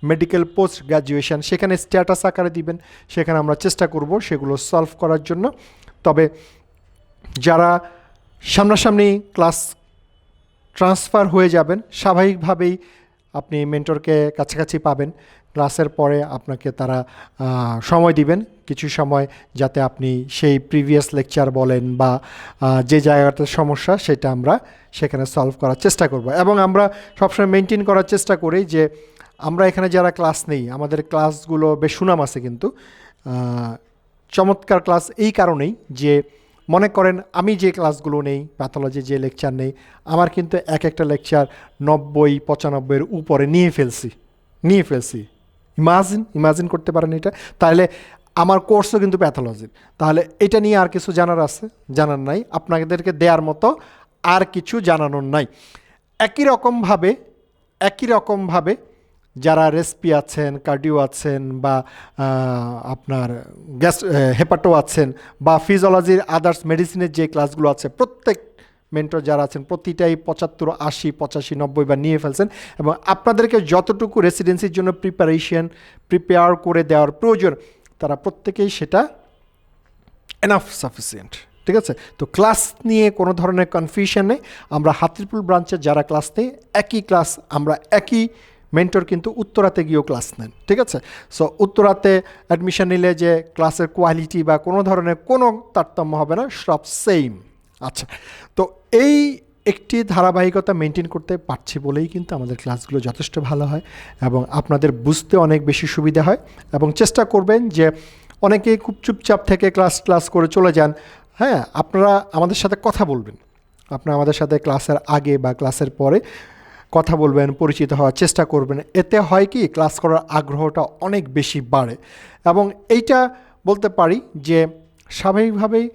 S1: medical post graduation, সেখানে স্ট্যাটাস আকারে দিবেন, সেখানে আমরা চেষ্টা করব সেগুলো সলভ করার জন্য। তবে যারা সামনাসামনি ক্লাস ট্রান্সফার হয়ে যাবেন, স্বাভাবিকভাবেই আপনি মেন্টরকে কাছাকাছি পাবেন, ক্লাসের পরে আপনাকে তারা সময় দিবেন কিছু সময়, যাতে আপনি সেই প্রিভিয়াস লেকচার বলেন বা যে জায়গাটার সমস্যা সেটা আমরা সেখানে সলভ করার চেষ্টা করব। এবং আমরা সবসময় মেনটেন করার চেষ্টা করি যে আমরা এখানে যারা ক্লাস নেই, আমাদের ক্লাসগুলো বেশ সুনাম আছে, কিন্তু চমৎকার ক্লাস এই কারণেই যে মনে করেন আমি যে ক্লাসগুলো নেই, প্যাথোলজি যে লেকচার নেই, আমার কিন্তু এক একটা লেকচার 90-95-এর উপরে নিয়ে ফেলছি। ইমাজিন করতে পারেন এটা। তাহলে আমার কোর্সও কিন্তু প্যাথোলজির, তাহলে এটা নিয়ে আর কিছু জানার নাই, আপনাদেরকে দেওয়ার মতো আর কিছু জানানোর নাই। একই রকমভাবে যারা রেসপি আছেন, কার্ডিও আছেন বা আপনার হেপাটো আছেন বা ফিজিওলজির আদার্স মেডিসিনের যে ক্লাসগুলো আছে, প্রত্যেক মেন্টর যারা আছেন প্রতিটাই 75, 80, 85, 90 বার নিয়ে ফেলছেন। এবং আপনাদেরকে যতটুকু রেসিডেন্সির জন্য প্রিপেয়ার করে দেওয়ার প্রয়োজন, তারা প্রত্যেকেই সেটা এনাফ সাফিসিয়েন্ট। ঠিক আছে? তো ক্লাস নিয়ে কোনো ধরনের কনফিউশন নেই। আমরা হাতিরপুল ব্রাঞ্চের যারা ক্লাস নেই, একই ক্লাস, আমরা একই মেন্টর কিন্তু উত্তরাতে গিয়েও ক্লাস নেন। ঠিক আছে? সো উত্তরাতে অ্যাডমিশন নিলে যে ক্লাসের কোয়ালিটি বা কোনো ধরনের কোনো তারতম্য হবে না, সব সেম। আচ্ছা, তো এই একটি ধারাবাহিকতা মেনটেন করতে পারছি বলেই কিন্তু আমাদের ক্লাসগুলো যথেষ্ট ভালো হয় এবং আপনাদের বুঝতে অনেক বেশি সুবিধা হয়। এবং চেষ্টা করবেন যে অনেকেই খুব চুপচাপ থেকে ক্লাস করে চলে যান, হ্যাঁ, আপনারা আমাদের সাথে কথা বলবেন, আপনারা আমাদের সাথে ক্লাসের আগে বা ক্লাসের পরে কথা বলবেন, পরিচিত হওয়ার চেষ্টা করবেন। এতে হয় কি, ক্লাস করার আগ্রহটা অনেক বেশি বাড়ে। এবং এইটা বলতে পারি যে স্বাভাবিকভাবেই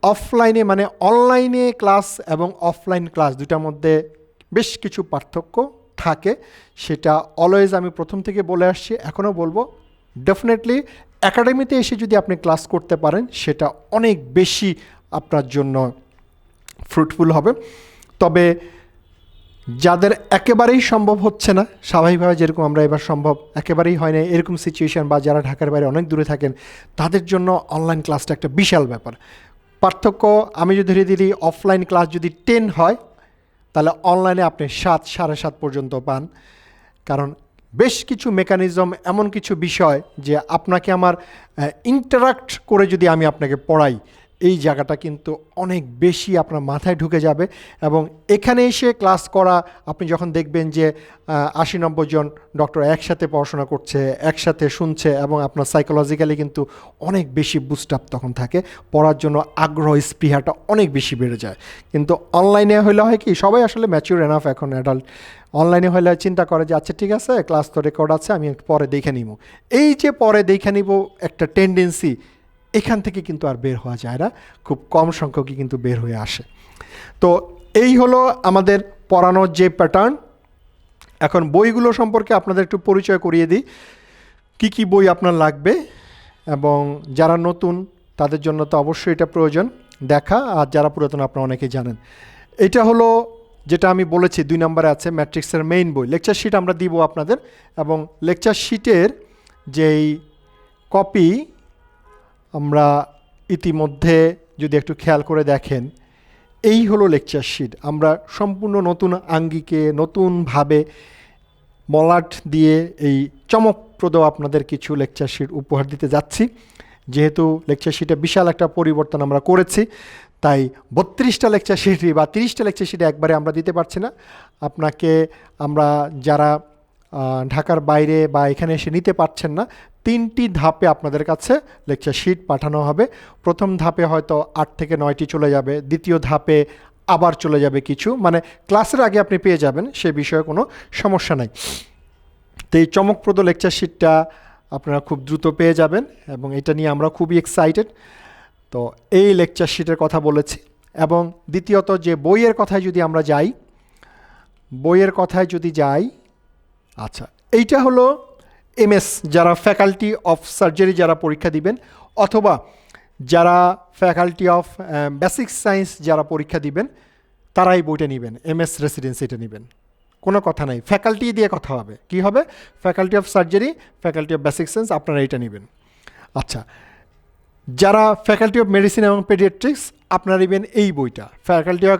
S1: অফলাইনে মানে অনলাইনে ক্লাস এবং অফলাইন ক্লাস দুটার মধ্যে বেশ কিছু পার্থক্য থাকে। সেটা অলওয়েজ আমি প্রথম থেকে বলে আসছি, এখনও বলবো। ডেফিনেটলি একাডেমিতে এসে যদি আপনি ক্লাস করতে পারেন সেটা অনেক বেশি আপনার জন্য ফ্রুটফুল হবে। তবে যাদের একেবারেই সম্ভব হচ্ছে না, স্বাভাবিকভাবে যেরকম আমরা এবার সম্ভব একেবারেই হয় না এরকম সিচুয়েশান, বা যারা ঢাকার বাইরে অনেক দূরে থাকেন, তাদের জন্য অনলাইন ক্লাসটা একটা বিশাল ব্যাপার। পার্থক্য আমি যদি ধীরে ধীরে অফলাইন ক্লাস যদি 10 হয়, তাহলে অনলাইনে আপনি 7, 7.5 পর্যন্ত পান। কারণ বেশ কিছু মেকানিজম, এমন কিছু বিষয় যে আপনাকে আমার ইন্টারাক্ট করে যদি আমি আপনাকে পড়াই, এই জায়গাটা কিন্তু অনেক বেশি আপনার মাথায় ঢুকে যাবে। এবং এখানে এসে ক্লাস করা, আপনি যখন দেখবেন যে 80-90 জন ডক্টর একসাথে পড়াশোনা করছে, একসাথে শুনছে, এবং আপনার সাইকোলজিক্যালি কিন্তু অনেক বেশি বুস্ট আপ তখন থাকে, পড়ার জন্য আগ্রহ স্পৃহাটা অনেক বেশি বেড়ে যায়। কিন্তু অনলাইনে হলে হয় কি, সবাই আসলে ম্যাচিউর এনাফ এখন অ্যাডাল্ট। অনলাইনে হলে চিন্তা করে যে আচ্ছা ঠিক আছে, ক্লাস তো রেকর্ড আছে, আমি একটু পরে দেখে নিব। এই যে পরে দেখে নিব একটা টেন্ডেন্সি, এখান থেকে কিন্তু আর বের হওয়া যায় না, খুব কম সংখ্যকই কিন্তু বের হয়ে আসে। তো এই হলো আমাদের পড়ানোর যে প্যাটার্ন। এখন বইগুলো সম্পর্কে আপনাদের একটু পরিচয় করিয়ে দিই, কি কি বই আপনার লাগবে। এবং যারা নতুন তাদের জন্য তো অবশ্যই এটা প্রয়োজন দেখা, আর যারা পুরাতন আপনারা অনেকেই জানেন। এটা হলো যেটা আমি বলেছি 2 নম্বরে আছে ম্যাট্রিক্সের মেইন বই। লেকচার শিট আমরা দিব আপনাদের, এবং লেকচার শিটের যেই কপি আমরা ইতিমধ্যে যদি একটু খেয়াল করে দেখেন, এই হলো লেকচার শিট। আমরা সম্পূর্ণ নতুন আঙ্গিকে, নতুনভাবে মলাট দিয়ে এই চমকপ্রদ আপনাদের কিছু লেকচার শিট উপহার দিতে যাচ্ছি। যেহেতু লেকচার শিটে বিশাল একটা পরিবর্তন আমরা করেছি, তাই 32টা লেকচার শিট বা 30টা লেকচার শিট একবারে আমরা দিতে পারছি না। আপনাকে আমরা যারা ঢাকার বাইরে বা এখানে এসে নিতে পারছেন না, 3টি ধাপে আপনাদের কাছে লেকচার শিট পাঠানো হবে। প্রথম ধাপে হয়তো 8 থেকে 9টি চলে যাবে, দ্বিতীয় ধাপে আবার চলে যাবে কিছু, মানে ক্লাসের আগে আপনি পেয়ে যাবেন, সে বিষয়ে কোনো সমস্যা নাই। তো এই চমকপ্রদ লেকচার শিটটা আপনারা খুব দ্রুত পেয়ে যাবেন, এবং এটা নিয়ে আমরা খুবই এক্সাইটেড। তো এই লেকচার শিটের কথা বলেছি। এবং দ্বিতীয়ত যে বইয়ের কথায় যদি আমরা যাই, আচ্ছা এইটা হলো এমএস, যারা ফ্যাকাল্টি অফ সার্জারি যারা পরীক্ষা দিবেন, অথবা যারা ফ্যাকাল্টি অফ বেসিক সায়েন্স যারা পরীক্ষা দিবেন, তারা এই বইটা নেবেন। এমএস রেসিডেন্সি এটা নেবেন, কোনো কথা নাই, ফ্যাকাল্টি দিয়ে কথা হবে। কি হবে? Faculty of surgery, faculty of basic science, আপনারা এটা নেবেন। আচ্ছা, যারা ফ্যাকাল্টি অফ মেডিসিন এবং পেডিয়াট্রিক্স, আপনারা নেবেন এই বইটা, ফ্যাকাল্টি অফ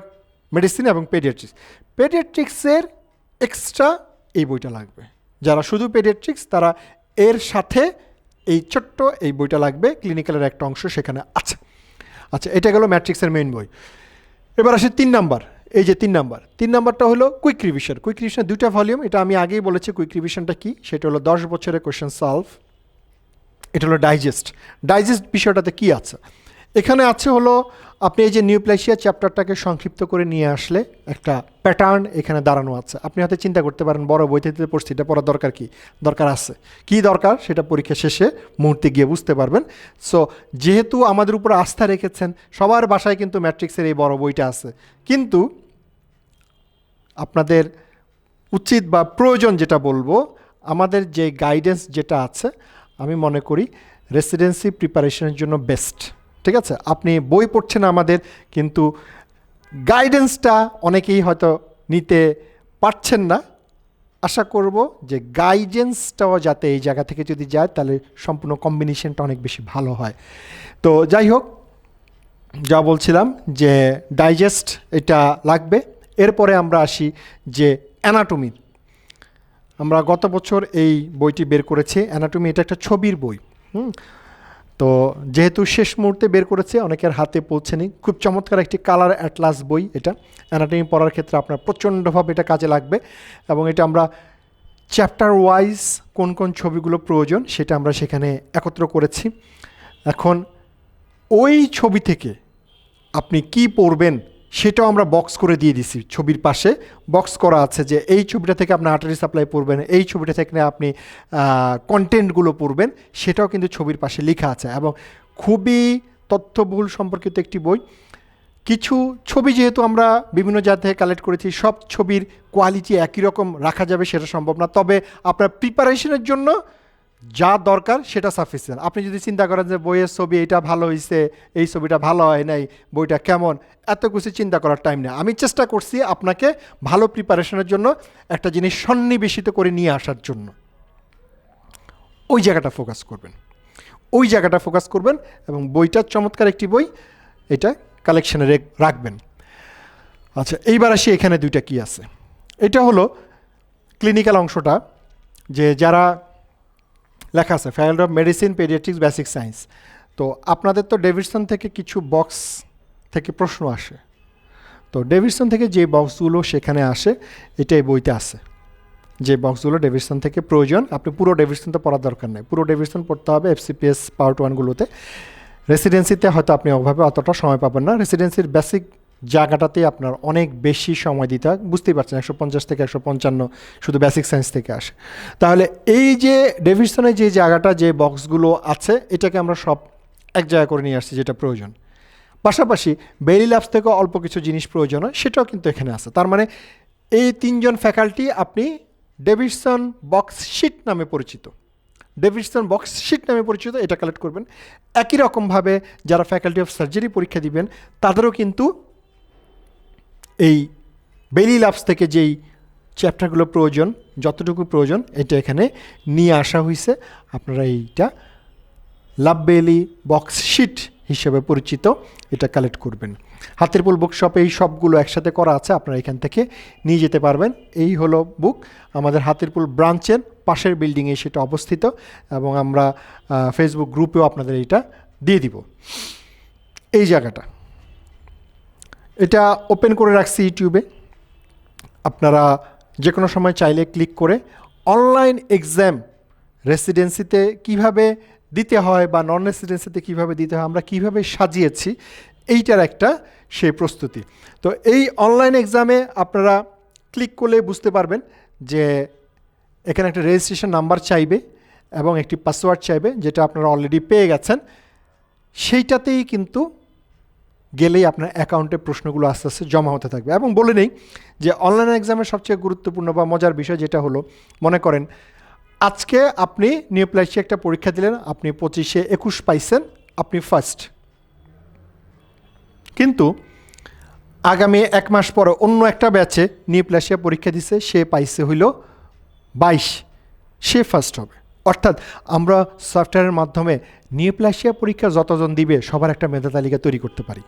S1: মেডিসিন এবং পেডিয়াট্রিক্স। পেডিয়াট্রিক্সের এক্সট্রা এই বইটা লাগবে। যারা শুধু পেডিয়াট্রিক্স, তারা এর সাথে এই ছোট্ট এই বইটা লাগবে, ক্লিনিক্যালের একটা অংশ সেখানে আছে। আচ্ছা, এটা গেল ম্যাট্রিক্সের মেইন বই। এবার আসে 3 নাম্বার। এই যে 3 নাম্বারটা হলো কুইক রিভিশন। কুইক রিভিশন 2টা ভলিউম, এটা আমি আগেই বলেছি। কুইক রিভিশনটা কি, সেটা হলো 10 বছরের কোয়েশ্চেন সলভ। এটা হলো ডাইজেস্ট বিষয়টাতে কি আছে, এখানে আছে হলো আপনি এই যে নিউপ্লাসিয়া চ্যাপ্টারটাকে সংক্ষিপ্ত করে নিয়ে আসলে একটা প্যাটার্ন এখানে দাঁড়ানো আছে। আপনি হয়তো চিন্তা করতে পারেন বড় বইতে পড়ছি, এটা পড়ার দরকার কি? দরকার আছে। কি দরকার সেটা পরীক্ষা শেষে মুহূর্তে গিয়ে বুঝতে পারবেন। সো যেহেতু আমাদের উপর আস্থা রেখেছেন, সবার বাসায় কিন্তু ম্যাট্রিক্সের এই বড় বইটা আছে, কিন্তু আপনাদের উচিত বা প্রয়োজন যেটা বলবো, আমাদের যে গাইডেন্স যেটা আছে, আমি মনে করি রেসিডেন্সি প্রিপারেশনের জন্য বেস্ট। ঠিক আছে, আপনি বই পড়ছেন আমাদের, কিন্তু গাইডেন্সটা অনেকেই হয়তো নিতে পারছেন না। আশা করব যে গাইডেন্সটাও যাতে এই জায়গা থেকে যদি যায়, তাহলে সম্পূর্ণ কম্বিনেশনটা অনেক বেশি ভালো হয়। তো যাই হোক, যা বলছিলাম যে ডাইজেস্ট এটা লাগবে। এরপরে আমরা আসি যে অ্যানাটমি। আমরা গত বছর এই বইটি বের করেছি, অ্যানাটমি। এটা একটা ছবির বই। তো যেহেতু শেষ মুহূর্তে বের করেছে, অনেকের হাতে পৌঁছেনি। খুব চমৎকার একটি কালার অ্যাটলাস বই এটা। অ্যানাটমি পড়ার ক্ষেত্রে আপনার প্রচণ্ডভাবে এটা কাজে লাগবে। এবং এটা আমরা চ্যাপ্টার ওয়াইজ কোন কোন ছবিগুলো প্রয়োজন সেটা আমরা সেখানে একত্র করেছি। এখন ওই ছবি থেকে আপনি কি পড়বেন সেটাও আমরা বক্স করে দিয়ে দিছি, ছবির পাশে বক্স করা আছে যে এই ছবিটা থেকে আপনি আর্টারি সাপ্লাই পড়বেন, এই ছবিটা থেকে আপনি কন্টেন্টগুলো পড়বেন, সেটাও কিন্তু ছবির পাশে লেখা আছে। এবং খুবই তথ্যবহুল সম্পর্কিত একটি বই। কিছু ছবি যেহেতু আমরা বিভিন্ন জায়গা থেকে কালেক্ট করেছি, সব ছবির কোয়ালিটি একই রকম রাখা যাবে সেটা সম্ভব না, তবে আপনার প্রিপারেশনের জন্য যা দরকার সেটা সাফিসিয়েন্ট। আপনি যদি চিন্তা করেন যে বইয়ের ছবি এটা ভালো হয়েছে, এই ছবিটা ভালো হয় নাই, বইটা কেমন, এত কিছু চিন্তা করার টাইম নেই। আমি চেষ্টা করছি আপনাকে ভালো প্রিপারেশনের জন্য একটা জিনিস সন্নিবেশিত করে নিয়ে আসার জন্য। ওই জায়গাটা ফোকাস করবেন, ওই জায়গাটা ফোকাস করবেন এবং বইটা চমৎকার একটি বই, এটা কালেকশানে রাখবেন। আচ্ছা, এইবার আসি এখানে দুইটা কি আছে। এটা হলো ক্লিনিক্যাল অংশটা, যে যারা লেখা আছে faculty of medicine, paediatrics, basic science. তো আপনাদের তো ডেভিডসন থেকে কিছু বক্স থেকে প্রশ্ন আসে, তো ডেভিডসন থেকে যে বক্সগুলো সেখানে আসে এটা এই বইতে আছে। যে বক্সগুলো ডেভিডসন থেকে প্রয়োজন, আপনি পুরো ডেভিডসন তো পড়ার দরকার নেই, পুরো ডেভিডসন পড়তে হবে FCPS পার্ট 1গুলোতে। রেসিডেন্সিতে হয়তো আপনি ওভাবে অতটা সময় পাবেন না, রেসিডেন্সির বেসিক জায়গাটাতেই আপনার অনেক বেশি সময় দিতে হয়, বুঝতেই পারছেন 150 থেকে 155 শুধু বেসিক সায়েন্স থেকে আসে। তাহলে এই যে ডেভিডসনের যে জায়গাটা, যে বক্সগুলো আছে, এটাকে আমরা সব এক জায়গা করে নিয়ে আসছি যেটা প্রয়োজন। পাশাপাশি বেইলি ল্যাবস থেকে অল্প কিছু জিনিস প্রয়োজন হয়, সেটাও কিন্তু এখানে আছে। তার মানে এই তিনজন ফ্যাকাল্টি আপনি ডেভিডসন বক্স শিট নামে পরিচিত, ডেভিডসন বক্স শিট নামে পরিচিত, এটা কালেক্ট করবেন। একই রকমভাবে যারা ফ্যাকাল্টি অফ সার্জারি পরীক্ষা দিবেন তাদেরও কিন্তু এই বেইলি ল্যাবস থেকে যেই চ্যাপ্টারগুলো প্রয়োজন, যতটুকু প্রয়োজন, এটা এখানে নিয়ে আসা হয়েছে। আপনারা এইটা লাভ বেইলি বক্স শিট হিসেবে পরিচিত, এটা কালেক্ট করবেন। হাতের পুল বুকশপে এই সবগুলো একসাথে করা আছে, আপনারা এখান থেকে নিয়ে যেতে পারবেন। এই হলো বুক, আমাদের হাতের পুল ব্রাঞ্চের পাশের বিল্ডিংয়ে সেটা অবস্থিত, এবং আমরা ফেসবুক গ্রুপেও আপনাদের এটা দিয়ে দিব। এই জায়গাটা এটা ওপেন করে রাখছি ইউটিউবে, আপনারা যে কোনো সময় চাইলে ক্লিক করে অনলাইন এক্সাম রেসিডেন্সিতে কিভাবে দিতে হয় বা নন রেসিডেন্সিতে কীভাবে দিতে হয়, আমরা কিভাবে সাজিয়েছি, এইটার একটা সেই প্রস্তুতি। তো এই অনলাইন এক্সামে আপনারা ক্লিক করলে বুঝতে পারবেন যে এখানে একটা রেজিস্ট্রেশন নাম্বার চাইবে এবং একটি পাসওয়ার্ড চাইবে, যেটা আপনারা অলরেডি পেয়ে গেছেন। সেইটাতেই কিন্তু গেলেই আপনার অ্যাকাউন্টে প্রশ্নগুলো আস্তে আস্তে জমা হতে থাকবে। এবং বলে নেই যে অনলাইন এক্সামের সবচেয়ে গুরুত্বপূর্ণ বা মজার বিষয় যেটা হলো, মনে করেন আজকে আপনি নিওপ্লাসিয়া একটা পরীক্ষা দিলেন, আপনি 25-এ 21 পাইছেন, আপনি ফার্স্ট। কিন্তু আগামী 1 মাস পরে অন্য একটা ব্যাচে নিওপ্লাসিয়া পরীক্ষা দিছে, সে পাইছে হইল 22, সে ফার্স্ট হবে। অর্থাৎ আমরা সফটওয়্যারের মাধ্যমে নিওপ্লাসিয়া পরীক্ষা যতজন দিবে সবার একটা মেধা তালিকা তৈরি করতে পারি।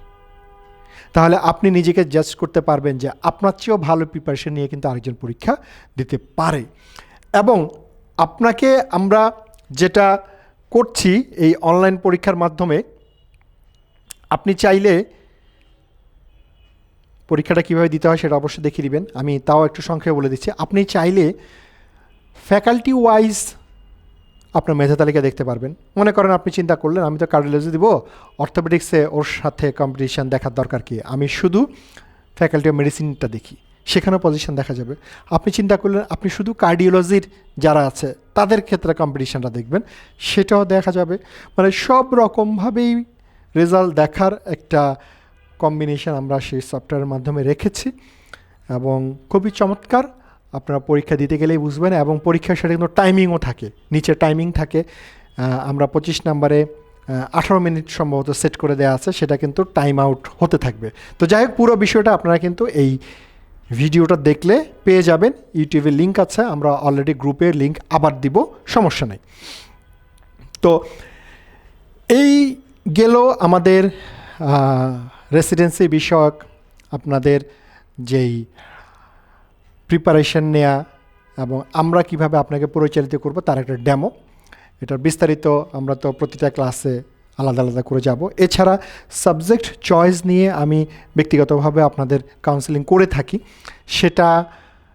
S1: তাহলে আপনি নিজেকে জাজ করতে পারবেন যে আপনার চেয়েও ভালো প্রিপারেশন নিয়ে কিন্তু আরেকজন পরীক্ষা দিতে পারে। এবং আপনাকে আমরা যেটা করছি এই অনলাইন পরীক্ষার মাধ্যমে, আপনি চাইলে পরীক্ষাটা কীভাবে দিতে হয় সেটা অবশ্যই দেখিয়ে দিবেন, আমি তাও একটু সংক্ষেপে বলে দিচ্ছি। আপনি চাইলে ফ্যাকাল্টি ওয়াইজ আপনার মেধা তালিকা দেখতে পারবেন। মনে করেন আপনি চিন্তা করলেন আমি তো কার্ডিওলজি দিব, অর্থোপেডিক্সে ওর সাথে কম্পিটিশান দেখার দরকার কি, আমি শুধু ফ্যাকাল্টি অফ মেডিসিনটা দেখি, সেখানেও পজিশন দেখা যাবে। আপনি চিন্তা করলেন আপনি শুধু কার্ডিওলজির যারা আছে তাদের ক্ষেত্রে কম্পিটিশানটা দেখবেন, সেটাও দেখা যাবে। মানে সব রকমভাবেই রেজাল্ট দেখার একটা কম্বিনেশন আমরা সেই সফটওয়্যারের মাধ্যমে রেখেছি, এবং খুবই চমৎকার। আপনারা পরীক্ষা দিতে গেলেই বুঝবেন, এবং পরীক্ষার সাথে কিন্তু টাইমিংও থাকে, নিচে টাইমিং থাকে। আমরা 25 নম্বরে 18 মিনিট সম্ভবত সেট করে দেওয়া আছে, সেটা কিন্তু টাইম আউট হতে থাকবে। তো যাই হোক, পুরো বিষয়টা আপনারা কিন্তু এই ভিডিওটা দেখলে পেয়ে যাবেন। ইউটিউবের লিঙ্ক আছে, আমরা অলরেডি গ্রুপের লিঙ্ক আবার দিব, সমস্যা নেই। তো এই গেল আমাদের রেসিডেন্সি বিষয়ক আপনাদের যেই প্রিপারেশন নেয়া এবং আমরা কিভাবে আপনাকে পরিচালিত করব তার একটা ডেমো। এটার বিস্তারিত আমরা তো প্রতিটা ক্লাসে আলাদা আলাদা করে যাব। এছাড়া সাবজেক্ট চয়েস নিয়ে আমি ব্যক্তিগতভাবে আপনাদের কাউন্সেলিং করে থাকি, সেটা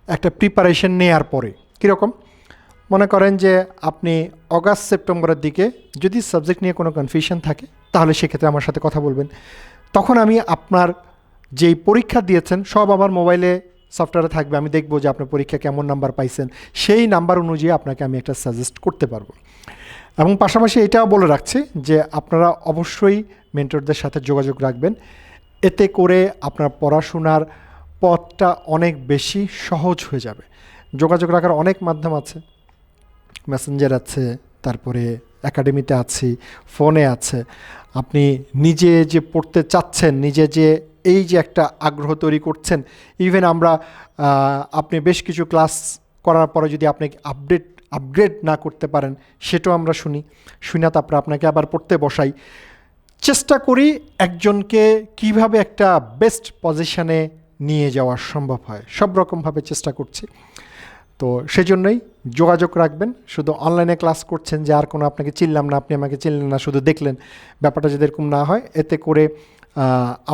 S1: একটা প্রিপারেশন নেয়ার পরে। কীরকম? মনে করেন যে আপনি অগাস্ট সেপ্টেম্বরের দিকে যদি সাবজেক্ট নিয়ে কোনো কনফিউশন থাকে, তাহলে সেক্ষেত্রে আমার সাথে কথা বলবেন। তখন আমি আপনার যেই পরীক্ষা দিয়েছেন সব আমার মোবাইলে সফটওয়্যারে থাকবে, আমি দেখব যে আপনার পরীক্ষা কেমন নাম্বার পাইছেন, সেই নাম্বার অনুযায়ী আপনাকে আমি একটা সাজেস্ট করতে পারবো। এবং পাশাপাশি এটাও বলে রাখছি যে আপনারা অবশ্যই মেন্টরদের সাথে যোগাযোগ রাখবেন, এতে করে আপনার পড়াশোনার পথটা অনেক বেশি সহজ হয়ে যাবে। যোগাযোগ রাখার অনেক মাধ্যম আছে, মেসেঞ্জার আছে, তারপরে একাডেমিতে আছি, ফোনে আছে। আপনি নিজে যে পড়তে চাচ্ছেন, নিজে যে এই যে একটা আগ্রহ তৈরি করছেন, ইভেন আমরা আপনি বেশ কিছু ক্লাস করার পরে যদি আপনি আপগ্রেড না করতে পারেন সেটাও আমরা শুনি তারপরে আপনাকে আবার পড়তে বসাই। চেষ্টা করি একজনকে কিভাবে একটা বেস্ট পজিশনে নিয়ে যাওয়া সম্ভব হয়, সব রকমভাবে চেষ্টা করছি। তো সেজন্যই যোগাযোগ রাখবেন। শুধু অনলাইনে ক্লাস করছেন যে আর কোনো আপনাকে চিনলাম না, আপনি আমাকে চিনলেন না, শুধু দেখলেন, ব্যাপারটা যদি এরকম না হয়, এতে করে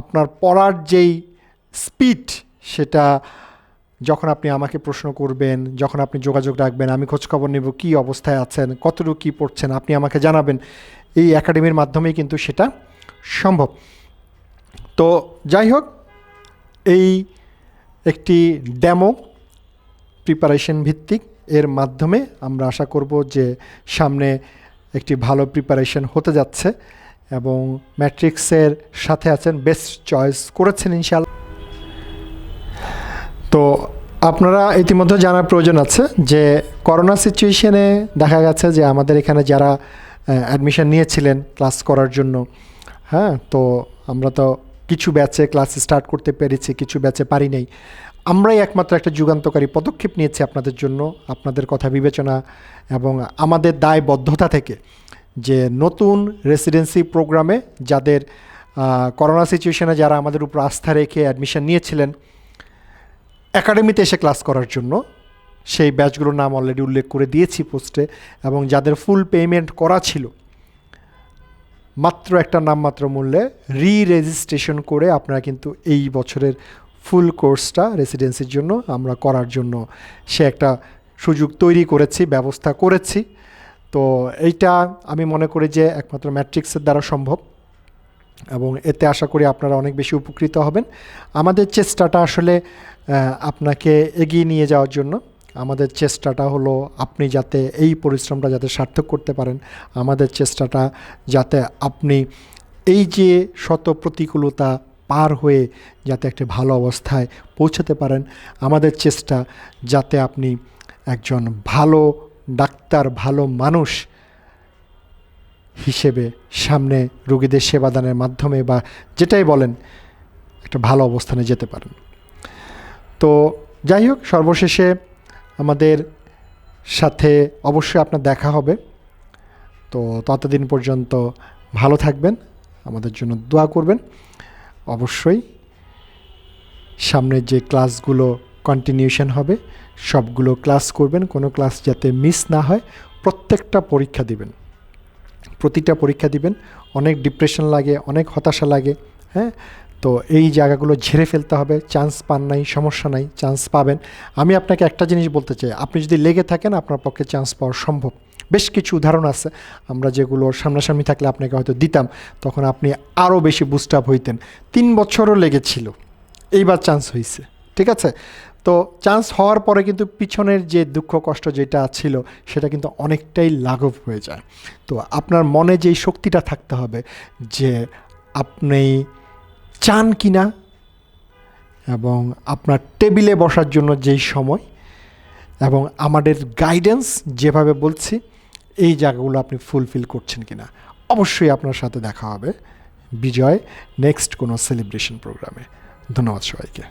S1: আপনার পড়ার যেই স্পিড সেটা যখন আপনি আমাকে প্রশ্ন করবেন, যখন আপনি যোগাযোগ রাখবেন, আমি খোঁজখবর নেব কী অবস্থায় আছেন, কতটুকু কী পড়ছেন, আপনি আমাকে জানাবেন, এই একাডেমির মাধ্যমেই কিন্তু সেটা সম্ভব। তো যাই হোক, এই একটি ডেমো প্রিপারেশন ভিত্তিক, এর মাধ্যমে আমরা আশা করব যে সামনে একটি ভালো প্রিপারেশন হতে যাচ্ছে এবং ম্যাট্রিক্সের সাথে আছেন, বেস্ট চয়েস করেছেন ইনশাআল্লাহ। তো আপনারা ইতিমধ্যে জানার প্রয়োজন আছে যে করোনা সিচুয়েশনে দেখা গেছে যে আমাদের এখানে যারা অ্যাডমিশন নিয়েছিলেন ক্লাস করার জন্য, হ্যাঁ, তো আমরা তো কিছু ব্যাচে ক্লাস স্টার্ট করতে পেরেছি, কিছু ব্যাচে পারি নাই। আমরাই একমাত্র একটা যুগান্তকারী পদক্ষেপ নিয়েছি আপনাদের জন্য, আপনাদের কথা বিবেচনা এবং আমাদের দায়বদ্ধতা থেকে, যে নতুন রেসিডেন্সি প্রোগ্রামে যাদের করোনা সিচুয়েশনে যারা আমাদের উপর আস্থা রেখে অ্যাডমিশন নিয়েছিলেন একাডেমিতে এসে ক্লাস করার জন্য, সেই ব্যাচগুলোর নাম অলরেডি উল্লেখ করে দিয়েছি পোস্টে, এবং যাদের ফুল পেমেন্ট করা ছিল মাত্র একটা নামমাত্র মূল্যে রেজিস্ট্রেশন করে আপনারা কিন্তু এই বছরের ফুল কোর্সটা রেসিডেন্সির জন্য আমরা করার জন্য সে একটা সুযোগ তৈরি করেছি, ব্যবস্থা করেছি। তো এইটা আমি মনে করি যে একমাত্র ম্যাট্রিক্সের দ্বারা সম্ভব এবং এতে আশা করি আপনারা অনেক বেশি উপকৃত হবেন। আমাদের চেষ্টাটা আসলে আপনাকে এগিয়ে নিয়ে যাওয়ার জন্য, আমাদের চেষ্টাটা হলো আপনি যাতে এই পরিশ্রমটা যাতে সার্থক করতে পারেন, আমাদের চেষ্টাটা যাতে আপনি এই যে শত প্রতিকূলতা পার হয়ে যাতে একটা ভালো অবস্থায় পৌঁছাতে পারেন, আমাদের চেষ্টা যাতে আপনি একজন ভালো ডাক্তার, ভালো মানুষ হিসেবে সামনে রোগীদের সেবাদানের মাধ্যমে বা যেটাই বলেন একটা ভালো অবস্থানে যেতে পারেন। তো যাই হোক, সর্বশেষে আমাদের সাথে অবশ্যই আপনার দেখা হবে। তো ততদিন পর্যন্ত ভালো থাকবেন, আমাদের জন্য দোয়া করবেন। অবশ্যই সামনের যে ক্লাসগুলো কন্টিনিউশন হবে সবগুলো ক্লাস করবেন, কোনো ক্লাস যাতে মিস না হয়। প্রত্যেকটা পরীক্ষা দিবেন, প্রতিটা পরীক্ষা দিবেন। অনেক ডিপ্রেশন লাগে, অনেক হতাশা লাগে, হ্যাঁ, তো এই জায়গাগুলো ঝেড়ে ফেলতে হবে। চান্স পান নাই, সমস্যা নাই, চান্স পাবেন। আমি আপনাকে একটা জিনিস বলতে চাই, আপনি যদি লেগে থাকেন আপনার পক্ষে চান্স পাওয়া সম্ভব। বেশ কিছু উদাহরণ আছে আমরা যেগুলো সামনাসামনি থাকলে আপনাকে হয়তো দিতাম, তখন আপনি আরও বেশি বুস্ট আপ হইতেন। 3 বছরও লেগেছিল, এইবার চান্স হয়েছে, ঠিক আছে? তো চান্স হওয়ার পরে কিন্তু পিছনের যে দুঃখ কষ্ট যেটা ছিল সেটা কিন্তু অনেকটাই লাঘব হয়ে যায়। তো আপনার মনে যেই শক্তিটা থাকতে হবে যে আপনি চান কিনা, এবং আপনার টেবিলে বসার জন্য যেই সময় এবং আমাদের গাইডেন্স যেভাবে বলছি এই জায়গাগুলো আপনি ফুলফিল করছেন কিনা। অবশ্যই আপনার সাথে দেখা হবে বিজয় নেক্সট কোনো সেলিব্রেশন প্রোগ্রামে। ধন্যবাদ সবাইকে।